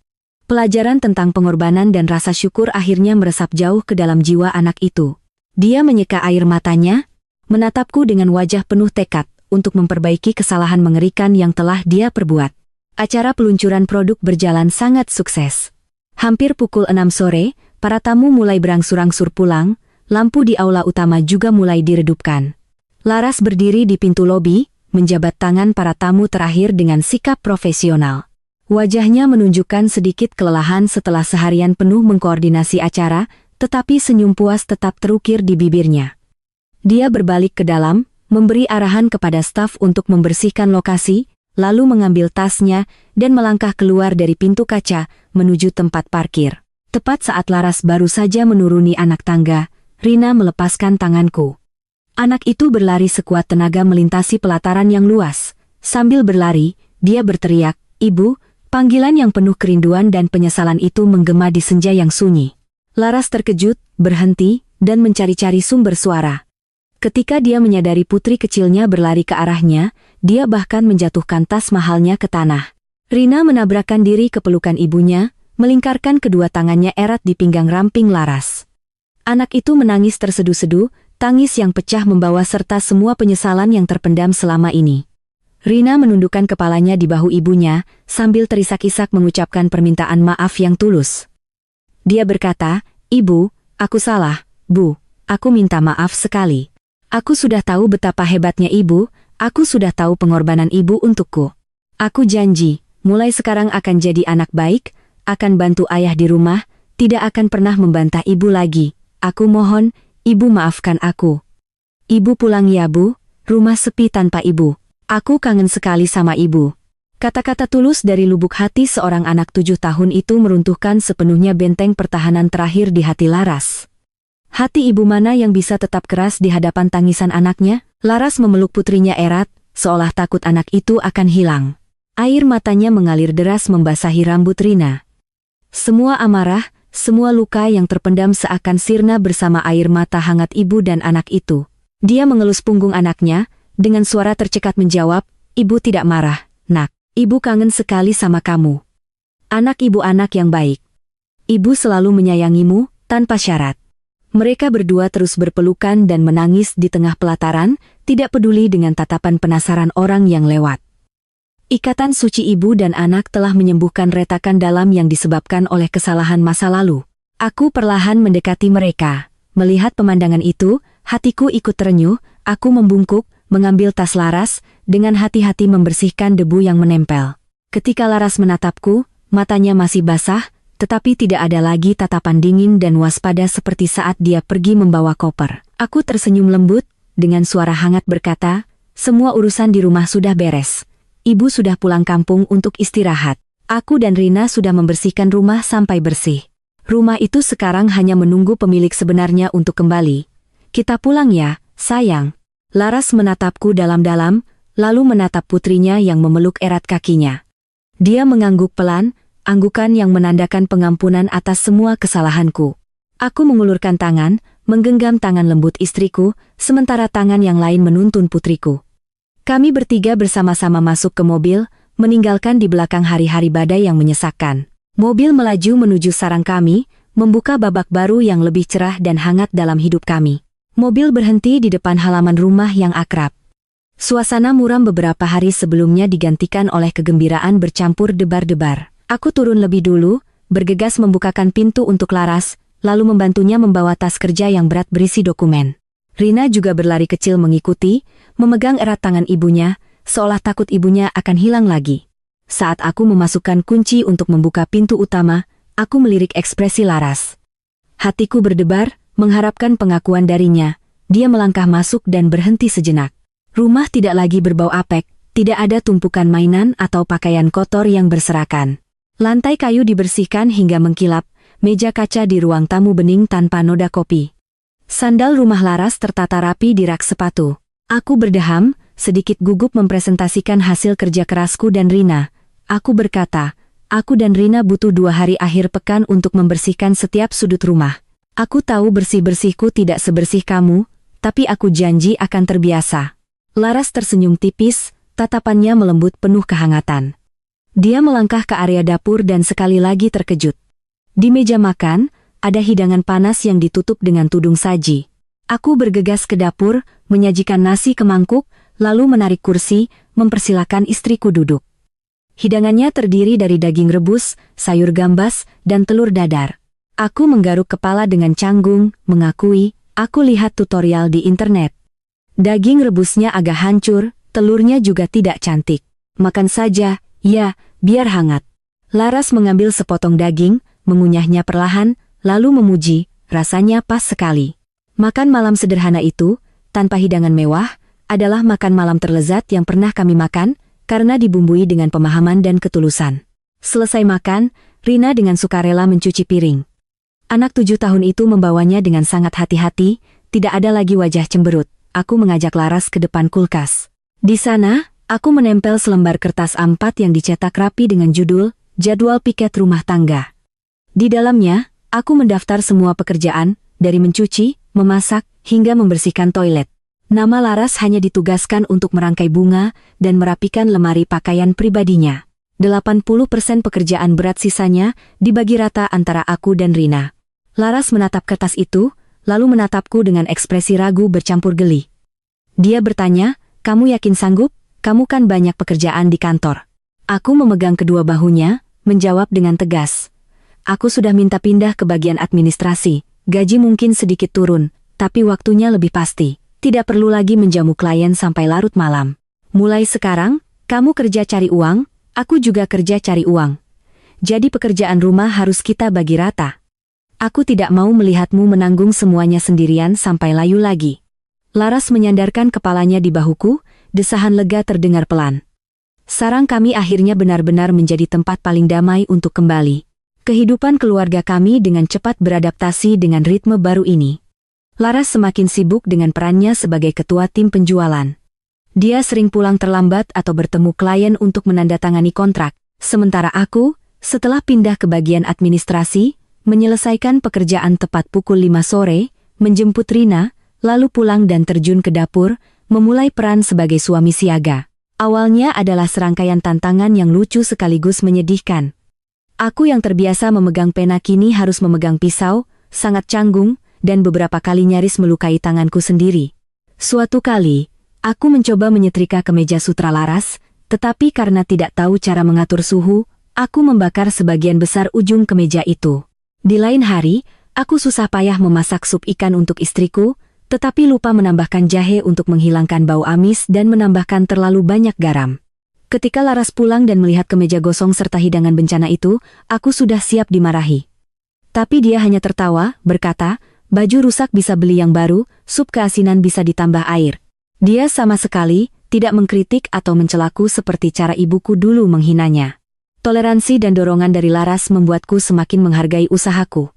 [SPEAKER 1] Pelajaran tentang pengorbanan dan rasa syukur akhirnya meresap jauh ke dalam jiwa anak itu. Dia menyeka air matanya, menatapku dengan wajah penuh tekad untuk memperbaiki kesalahan mengerikan yang telah dia perbuat. Acara peluncuran produk berjalan sangat sukses. Hampir pukul 6 sore, para tamu mulai berangsur-angsur pulang, lampu di aula utama juga mulai diredupkan. Laras berdiri di pintu lobi, menjabat tangan para tamu terakhir dengan sikap profesional. Wajahnya menunjukkan sedikit kelelahan setelah seharian penuh mengkoordinasi acara, tetapi senyum puas tetap terukir di bibirnya. Dia berbalik ke dalam, memberi arahan kepada staf untuk membersihkan lokasi, lalu mengambil tasnya dan melangkah keluar dari pintu kaca menuju tempat parkir. Tepat saat Laras baru saja menuruni anak tangga, Rina melepaskan tanganku. Anak itu berlari sekuat tenaga melintasi pelataran yang luas. Sambil berlari, dia berteriak, "Ibu!" Panggilan yang penuh kerinduan dan penyesalan itu menggema di senja yang sunyi. Laras terkejut, berhenti, dan mencari-cari sumber suara. Ketika dia menyadari putri kecilnya berlari ke arahnya, dia bahkan menjatuhkan tas mahalnya ke tanah. Rina menabrakkan diri ke pelukan ibunya, melingkarkan kedua tangannya erat di pinggang ramping Laras. Anak itu menangis tersedu-sedu, tangis yang pecah membawa serta semua penyesalan yang terpendam selama ini. Rina menundukkan kepalanya di bahu ibunya, sambil terisak-isak mengucapkan permintaan maaf yang tulus. Dia berkata, "Ibu, aku salah, Bu, aku minta maaf sekali. Aku sudah tahu betapa hebatnya ibu, aku sudah tahu pengorbanan ibu untukku. Aku janji, mulai sekarang akan jadi anak baik, akan bantu ayah di rumah, tidak akan pernah membantah ibu lagi. Aku mohon, ibu maafkan aku." "Ibu pulang ya Bu, rumah sepi tanpa ibu. Aku kangen sekali sama ibu." Kata-kata tulus dari lubuk hati seorang anak 7 tahun itu meruntuhkan sepenuhnya benteng pertahanan terakhir di hati Laras. Hati ibu mana yang bisa tetap keras di hadapan tangisan anaknya? Laras memeluk putrinya erat, seolah takut anak itu akan hilang. Air matanya mengalir deras membasahi rambut Rina. Semua amarah, semua luka yang terpendam seakan sirna bersama air mata hangat ibu dan anak itu. Dia mengelus punggung anaknya, dengan suara tercekat menjawab, "Ibu tidak marah, Nak. Ibu kangen sekali sama kamu. Anak ibu anak yang baik. Ibu selalu menyayangimu, tanpa syarat." Mereka berdua terus berpelukan dan menangis di tengah pelataran, tidak peduli dengan tatapan penasaran orang yang lewat. Ikatan suci ibu dan anak telah menyembuhkan retakan dalam yang disebabkan oleh kesalahan masa lalu. Aku perlahan mendekati mereka. Melihat pemandangan itu, hatiku ikut terenyuh, aku membungkuk, mengambil tas Laras, dengan hati-hati membersihkan debu yang menempel. Ketika Laras menatapku, matanya masih basah, tetapi tidak ada lagi tatapan dingin dan waspada seperti saat dia pergi membawa koper. Aku tersenyum lembut, dengan suara hangat berkata, "Semua urusan di rumah sudah beres. Ibu sudah pulang kampung untuk istirahat. Aku dan Rina sudah membersihkan rumah sampai bersih. Rumah itu sekarang hanya menunggu pemilik sebenarnya untuk kembali. Kita pulang ya, sayang." Laras menatapku dalam-dalam, lalu menatap putrinya yang memeluk erat kakinya. Dia mengangguk pelan, anggukan yang menandakan pengampunan atas semua kesalahanku. Aku mengulurkan tangan, menggenggam tangan lembut istriku, sementara tangan yang lain menuntun putriku. Kami bertiga bersama-sama masuk ke mobil, meninggalkan di belakang hari-hari badai yang menyesakkan. Mobil melaju menuju sarang kami, membuka babak baru yang lebih cerah dan hangat dalam hidup kami. Mobil berhenti di depan halaman rumah yang akrab. Suasana muram beberapa hari sebelumnya digantikan oleh kegembiraan bercampur debar-debar. Aku turun lebih dulu, bergegas membukakan pintu untuk Laras, lalu membantunya membawa tas kerja yang berat berisi dokumen. Rina juga berlari kecil mengikuti, memegang erat tangan ibunya, seolah takut ibunya akan hilang lagi. Saat aku memasukkan kunci untuk membuka pintu utama, aku melirik ekspresi Laras. Hatiku berdebar, mengharapkan pengakuan darinya. Dia melangkah masuk dan berhenti sejenak. Rumah tidak lagi berbau apek, tidak ada tumpukan mainan atau pakaian kotor yang berserakan. Lantai kayu dibersihkan hingga mengkilap, meja kaca di ruang tamu bening tanpa noda kopi. Sandal rumah Laras tertata rapi di rak sepatu. Aku berdeham, sedikit gugup mempresentasikan hasil kerja kerasku dan Rina. Aku berkata, aku dan Rina butuh 2 hari akhir pekan untuk membersihkan setiap sudut rumah. Aku tahu bersih-bersihku tidak sebersih kamu, tapi aku janji akan terbiasa. Laras tersenyum tipis, tatapannya melembut penuh kehangatan. Dia melangkah ke area dapur dan sekali lagi terkejut. Di meja makan, ada hidangan panas yang ditutup dengan tudung saji. Aku bergegas ke dapur, menyajikan nasi ke mangkuk, lalu menarik kursi, mempersilakan istriku duduk. Hidangannya terdiri dari daging rebus, sayur gambas, dan telur dadar. Aku menggaruk kepala dengan canggung, mengakui, aku lihat tutorial di internet. Daging rebusnya agak hancur, telurnya juga tidak cantik. Makan saja, ya, biar hangat. Laras mengambil sepotong daging, mengunyahnya perlahan, lalu memuji, rasanya pas sekali. Makan malam sederhana itu, tanpa hidangan mewah, adalah makan malam terlezat yang pernah kami makan, karena dibumbui dengan pemahaman dan ketulusan. Selesai makan, Rina dengan sukarela mencuci piring. Anak 7 tahun itu membawanya dengan sangat hati-hati, tidak ada lagi wajah cemberut. Aku mengajak Laras ke depan kulkas. Di sana, aku menempel selembar kertas A4 yang dicetak rapi dengan judul, Jadwal Piket Rumah Tangga. Di dalamnya, aku mendaftar semua pekerjaan, dari mencuci, memasak, hingga membersihkan toilet. Nama Laras hanya ditugaskan untuk merangkai bunga dan merapikan lemari pakaian pribadinya. 80% pekerjaan berat sisanya dibagi rata antara aku dan Rina. Laras menatap kertas itu, lalu menatapku dengan ekspresi ragu bercampur geli. Dia bertanya, kamu yakin sanggup? Kamu kan banyak pekerjaan di kantor. Aku memegang kedua bahunya, menjawab dengan tegas. Aku sudah minta pindah ke bagian administrasi, gaji mungkin sedikit turun, tapi waktunya lebih pasti. Tidak perlu lagi menjamu klien sampai larut malam. Mulai sekarang, kamu kerja cari uang, aku juga kerja cari uang. Jadi pekerjaan rumah harus kita bagi rata. Aku tidak mau melihatmu menanggung semuanya sendirian sampai layu lagi. Laras menyandarkan kepalanya di bahuku, desahan lega terdengar pelan. Sarang kami akhirnya benar-benar menjadi tempat paling damai untuk kembali. Kehidupan keluarga kami dengan cepat beradaptasi dengan ritme baru ini. Laras semakin sibuk dengan perannya sebagai ketua tim penjualan. Dia sering pulang terlambat atau bertemu klien untuk menandatangani kontrak. Sementara aku, setelah pindah ke bagian administrasi, menyelesaikan pekerjaan tepat pukul 5 sore, menjemput Rina, lalu pulang dan terjun ke dapur, memulai peran sebagai suami siaga. Awalnya adalah serangkaian tantangan yang lucu sekaligus menyedihkan. Aku yang terbiasa memegang pena kini harus memegang pisau, sangat canggung, dan beberapa kali nyaris melukai tanganku sendiri. Suatu kali, aku mencoba menyetrika kemeja sutra Laras, tetapi karena tidak tahu cara mengatur suhu, aku membakar sebagian besar ujung kemeja itu. Di lain hari, aku susah payah memasak sup ikan untuk istriku, tetapi lupa menambahkan jahe untuk menghilangkan bau amis dan menambahkan terlalu banyak garam. Ketika Laras pulang dan melihat kemeja gosong serta hidangan bencana itu, aku sudah siap dimarahi. Tapi dia hanya tertawa, berkata, baju rusak bisa beli yang baru, sup keasinan bisa ditambah air. Dia sama sekali tidak mengkritik atau mencelaku seperti cara ibuku dulu menghinanya. Toleransi dan dorongan dari Laras membuatku semakin menghargai usahaku.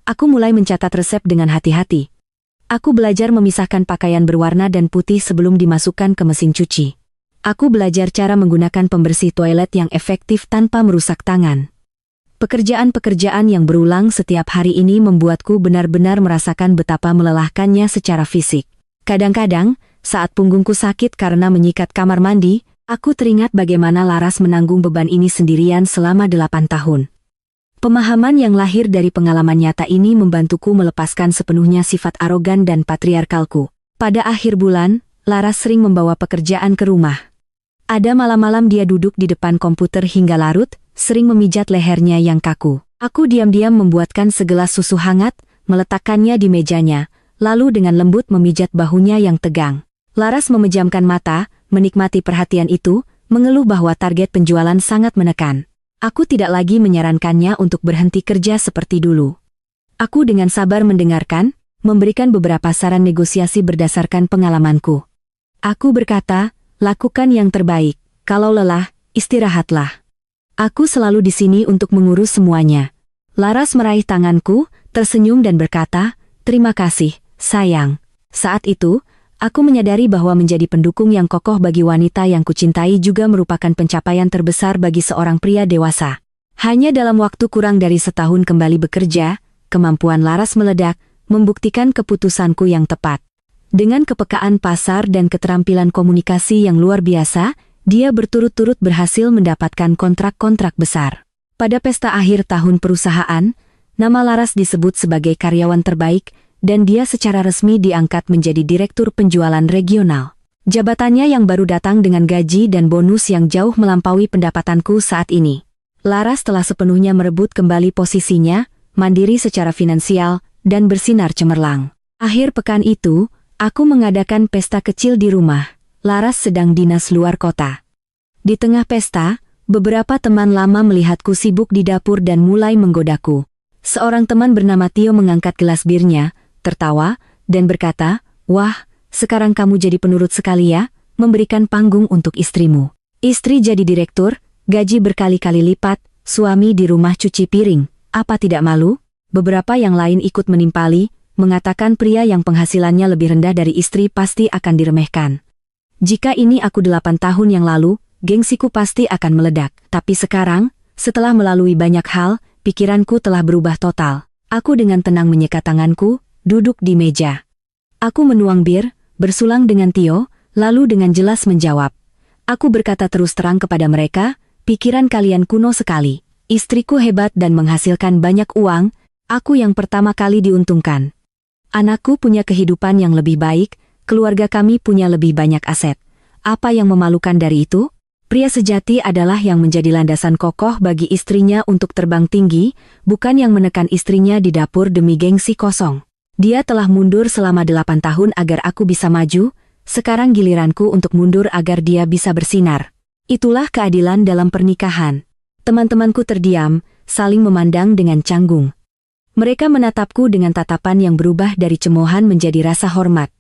[SPEAKER 1] Aku mulai mencatat resep dengan hati-hati. Aku belajar memisahkan pakaian berwarna dan putih sebelum dimasukkan ke mesin cuci. Aku belajar cara menggunakan pembersih toilet yang efektif tanpa merusak tangan. Pekerjaan-pekerjaan yang berulang setiap hari ini membuatku benar-benar merasakan betapa melelahkannya secara fisik. Kadang-kadang, saat punggungku sakit karena menyikat kamar mandi, aku teringat bagaimana Laras menanggung beban ini sendirian selama 8 tahun. Pemahaman yang lahir dari pengalaman nyata ini membantuku melepaskan sepenuhnya sifat arogan dan patriarkalku. Pada akhir bulan, Laras sering membawa pekerjaan ke rumah. Ada malam-malam dia duduk di depan komputer hingga larut, sering memijat lehernya yang kaku. Aku diam-diam membuatkan segelas susu hangat, meletakkannya di mejanya, lalu dengan lembut memijat bahunya yang tegang. Laras memejamkan mata, menikmati perhatian itu, mengeluh bahwa target penjualan sangat menekan. Aku tidak lagi menyarankannya untuk berhenti kerja seperti dulu. Aku dengan sabar mendengarkan, memberikan beberapa saran negosiasi berdasarkan pengalamanku. Aku berkata, lakukan yang terbaik, kalau lelah, istirahatlah. Aku selalu di sini untuk mengurus semuanya. Laras meraih tanganku, tersenyum dan berkata, terima kasih, sayang. Saat itu, aku menyadari bahwa menjadi pendukung yang kokoh bagi wanita yang kucintai juga merupakan pencapaian terbesar bagi seorang pria dewasa. Hanya dalam waktu kurang dari setahun kembali bekerja, kemampuan Laras meledak, membuktikan keputusanku yang tepat. Dengan kepekaan pasar dan keterampilan komunikasi yang luar biasa, dia berturut-turut berhasil mendapatkan kontrak-kontrak besar. Pada pesta akhir tahun perusahaan, nama Laras disebut sebagai karyawan terbaik, dan dia secara resmi diangkat menjadi direktur penjualan regional. Jabatannya yang baru datang dengan gaji dan bonus yang jauh melampaui pendapatanku saat ini. Laras telah sepenuhnya merebut kembali posisinya, mandiri secara finansial, dan bersinar cemerlang. Akhir pekan itu, aku mengadakan pesta kecil di rumah. Laras sedang dinas luar kota. Di tengah pesta, beberapa teman lama melihatku sibuk di dapur dan mulai menggodaku. Seorang teman bernama Tio mengangkat gelas birnya, tertawa, dan berkata, "Wah, sekarang kamu jadi penurut sekali ya, memberikan panggung untuk istrimu. Istri jadi direktur, gaji berkali-kali lipat, suami di rumah cuci piring, apa tidak malu?" Beberapa yang lain ikut menimpali, mengatakan pria yang penghasilannya lebih rendah dari istri pasti akan diremehkan. Jika ini aku 8 tahun yang lalu, gengsiku pasti akan meledak. Tapi sekarang, setelah melalui banyak hal, pikiranku telah berubah total. Aku dengan tenang menyeka tanganku, duduk di meja. Aku menuang bir, bersulang dengan Tio, lalu dengan jelas menjawab. Aku berkata terus terang kepada mereka, pikiran kalian kuno sekali. Istriku hebat dan menghasilkan banyak uang, aku yang pertama kali diuntungkan. Anakku punya kehidupan yang lebih baik, keluarga kami punya lebih banyak aset. Apa yang memalukan dari itu? Pria sejati adalah yang menjadi landasan kokoh bagi istrinya untuk terbang tinggi, bukan yang menekan istrinya di dapur demi gengsi kosong. Dia telah mundur selama 8 tahun agar aku bisa maju, sekarang giliranku untuk mundur agar dia bisa bersinar. Itulah keadilan dalam pernikahan. Teman-temanku terdiam, saling memandang dengan canggung. Mereka menatapku dengan tatapan yang berubah dari cemoohan menjadi rasa hormat.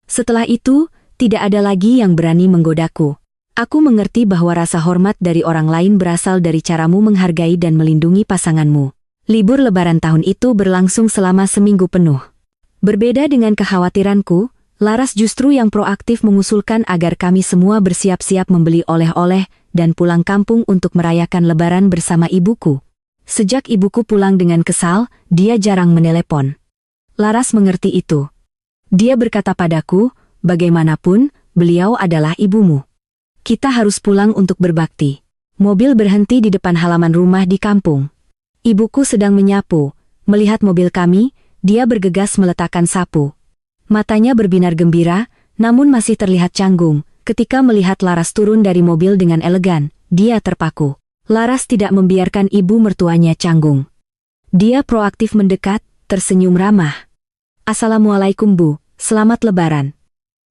[SPEAKER 1] Setelah itu, tidak ada lagi yang berani menggodaku. Aku mengerti bahwa rasa hormat dari orang lain berasal dari caramu menghargai dan melindungi pasanganmu. Libur Lebaran tahun itu berlangsung selama seminggu penuh. Berbeda dengan kekhawatiranku, Laras justru yang proaktif mengusulkan agar kami semua bersiap-siap membeli oleh-oleh dan pulang kampung untuk merayakan Lebaran bersama ibuku. Sejak ibuku pulang dengan kesal, dia jarang menelepon. Laras mengerti itu. Dia berkata padaku, bagaimanapun, beliau adalah ibumu. Kita harus pulang untuk berbakti. Mobil berhenti di depan halaman rumah di kampung. Ibuku sedang menyapu. Melihat mobil kami, dia bergegas meletakkan sapu. Matanya berbinar gembira, namun masih terlihat canggung. Ketika melihat Laras turun dari mobil dengan elegan, dia terpaku. Laras tidak membiarkan ibu mertuanya canggung. Dia proaktif mendekat, tersenyum ramah. "Assalamualaikum Bu, selamat Lebaran.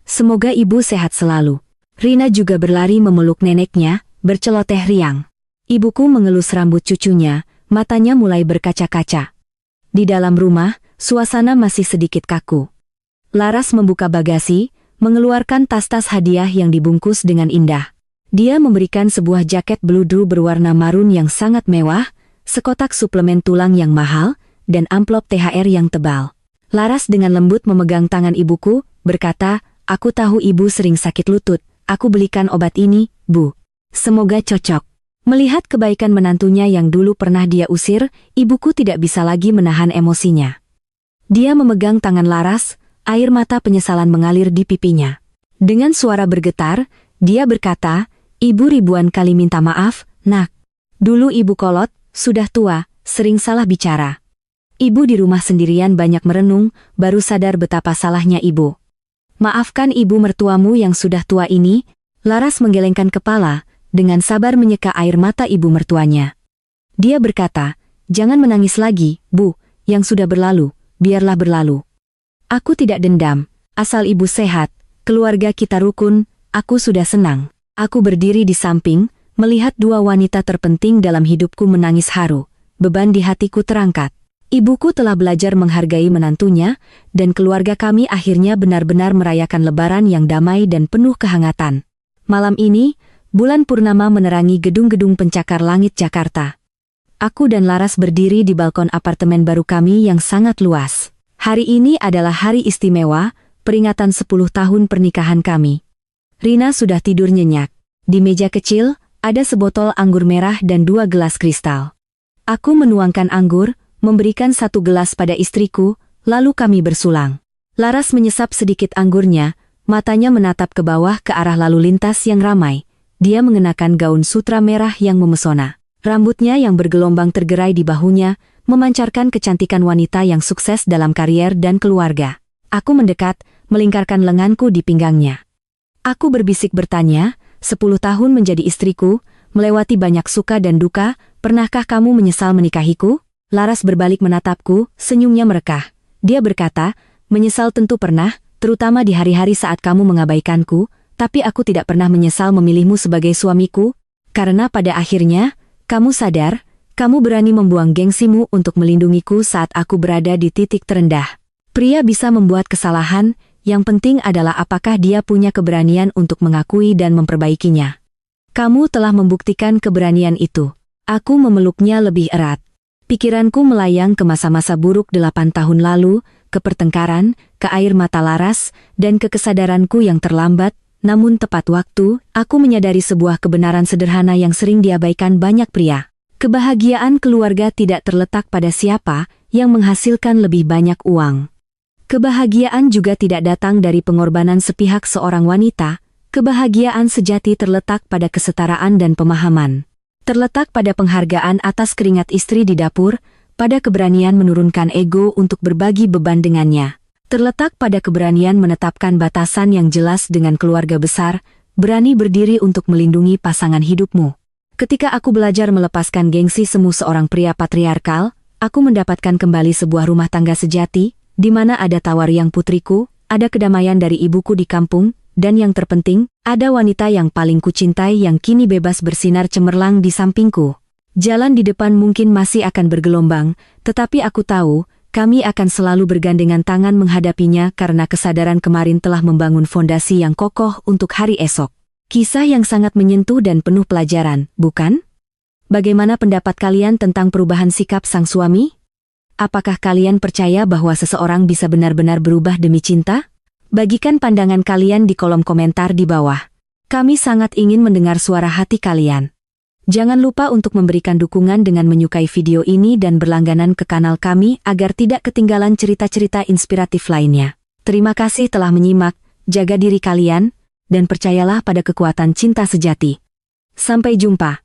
[SPEAKER 1] Semoga ibu sehat selalu." Rina juga berlari memeluk neneknya, berceloteh riang. Ibuku mengelus rambut cucunya, matanya mulai berkaca-kaca. Di dalam rumah, suasana masih sedikit kaku. Laras membuka bagasi, mengeluarkan tas-tas hadiah yang dibungkus dengan indah. Dia memberikan sebuah jaket bludru berwarna marun yang sangat mewah, sekotak suplemen tulang yang mahal, dan amplop THR yang tebal. Laras dengan lembut memegang tangan ibuku, berkata, "Aku tahu ibu sering sakit lutut, aku belikan obat ini, Bu. Semoga cocok." Melihat kebaikan menantunya yang dulu pernah dia usir, ibuku tidak bisa lagi menahan emosinya. Dia memegang tangan Laras, air mata penyesalan mengalir di pipinya. Dengan suara bergetar, dia berkata, "Ibu ribuan kali minta maaf, Nak. Dulu ibu kolot, sudah tua, sering salah bicara." Ibu di rumah sendirian banyak merenung, baru sadar betapa salahnya ibu. "Maafkan ibu mertuamu yang sudah tua ini." Laras menggelengkan kepala, dengan sabar menyeka air mata ibu mertuanya. Dia berkata, "Jangan menangis lagi, Bu, yang sudah berlalu, biarlah berlalu. Aku tidak dendam, asal ibu sehat, keluarga kita rukun, aku sudah senang." Aku berdiri di samping, melihat dua wanita terpenting dalam hidupku menangis haru. Beban di hatiku terangkat. Ibuku telah belajar menghargai menantunya, dan keluarga kami akhirnya benar-benar merayakan Lebaran yang damai dan penuh kehangatan. Malam ini, bulan purnama menerangi gedung-gedung pencakar langit Jakarta. Aku dan Laras berdiri di balkon apartemen baru kami yang sangat luas. Hari ini adalah hari istimewa, peringatan 10 tahun pernikahan kami. Rina sudah tidur nyenyak. Di meja kecil, ada sebotol anggur merah dan 2 gelas kristal. Aku menuangkan anggur, memberikan 1 gelas pada istriku, lalu kami bersulang. Laras menyesap sedikit anggurnya, matanya menatap ke bawah ke arah lalu lintas yang ramai. Dia mengenakan gaun sutra merah yang memesona. Rambutnya yang bergelombang tergerai di bahunya, memancarkan kecantikan wanita yang sukses dalam karier dan keluarga. Aku mendekat, melingkarkan lenganku di pinggangnya. Aku berbisik bertanya, 10 tahun menjadi istriku, melewati banyak suka dan duka, pernahkah kamu menyesal menikahiku? Laras berbalik menatapku, senyumnya merekah. Dia berkata, menyesal tentu pernah, terutama di hari-hari saat kamu mengabaikanku, tapi aku tidak pernah menyesal memilihmu sebagai suamiku, karena pada akhirnya, kamu sadar, kamu berani membuang gengsimu untuk melindungiku saat aku berada di titik terendah. Pria bisa membuat kesalahan, yang penting adalah apakah dia punya keberanian untuk mengakui dan memperbaikinya. Kamu telah membuktikan keberanian itu. Aku memeluknya lebih erat. Pikiranku melayang ke masa-masa buruk 8 tahun lalu, ke pertengkaran, ke air mata Laras, dan ke kesadaranku yang terlambat, namun tepat waktu, aku menyadari sebuah kebenaran sederhana yang sering diabaikan banyak pria. Kebahagiaan keluarga tidak terletak pada siapa yang menghasilkan lebih banyak uang. Kebahagiaan juga tidak datang dari pengorbanan sepihak seorang wanita. Kebahagiaan sejati terletak pada kesetaraan dan pemahaman. Terletak pada penghargaan atas keringat istri di dapur, pada keberanian menurunkan ego untuk berbagi beban dengannya. Terletak pada keberanian menetapkan batasan yang jelas dengan keluarga besar, berani berdiri untuk melindungi pasangan hidupmu. Ketika aku belajar melepaskan gengsi semu seorang pria patriarkal, aku mendapatkan kembali sebuah rumah tangga sejati, di mana ada tawar yang putriku, ada kedamaian dari ibuku di kampung, dan yang terpenting, ada wanita yang paling kucintai yang kini bebas bersinar cemerlang di sampingku. Jalan di depan mungkin masih akan bergelombang, tetapi aku tahu, kami akan selalu bergandengan tangan menghadapinya karena kesadaran kemarin telah membangun fondasi yang kokoh untuk hari esok. Kisah yang sangat menyentuh dan penuh pelajaran, bukan? Bagaimana pendapat kalian tentang perubahan sikap sang suami? Apakah kalian percaya bahwa seseorang bisa benar-benar berubah demi cinta? Bagikan pandangan kalian di kolom komentar di bawah. Kami sangat ingin mendengar suara hati kalian. Jangan lupa untuk memberikan dukungan dengan menyukai video ini dan berlangganan ke kanal kami agar tidak ketinggalan cerita-cerita inspiratif lainnya. Terima kasih telah menyimak, jaga diri kalian, dan percayalah pada kekuatan cinta sejati. Sampai jumpa.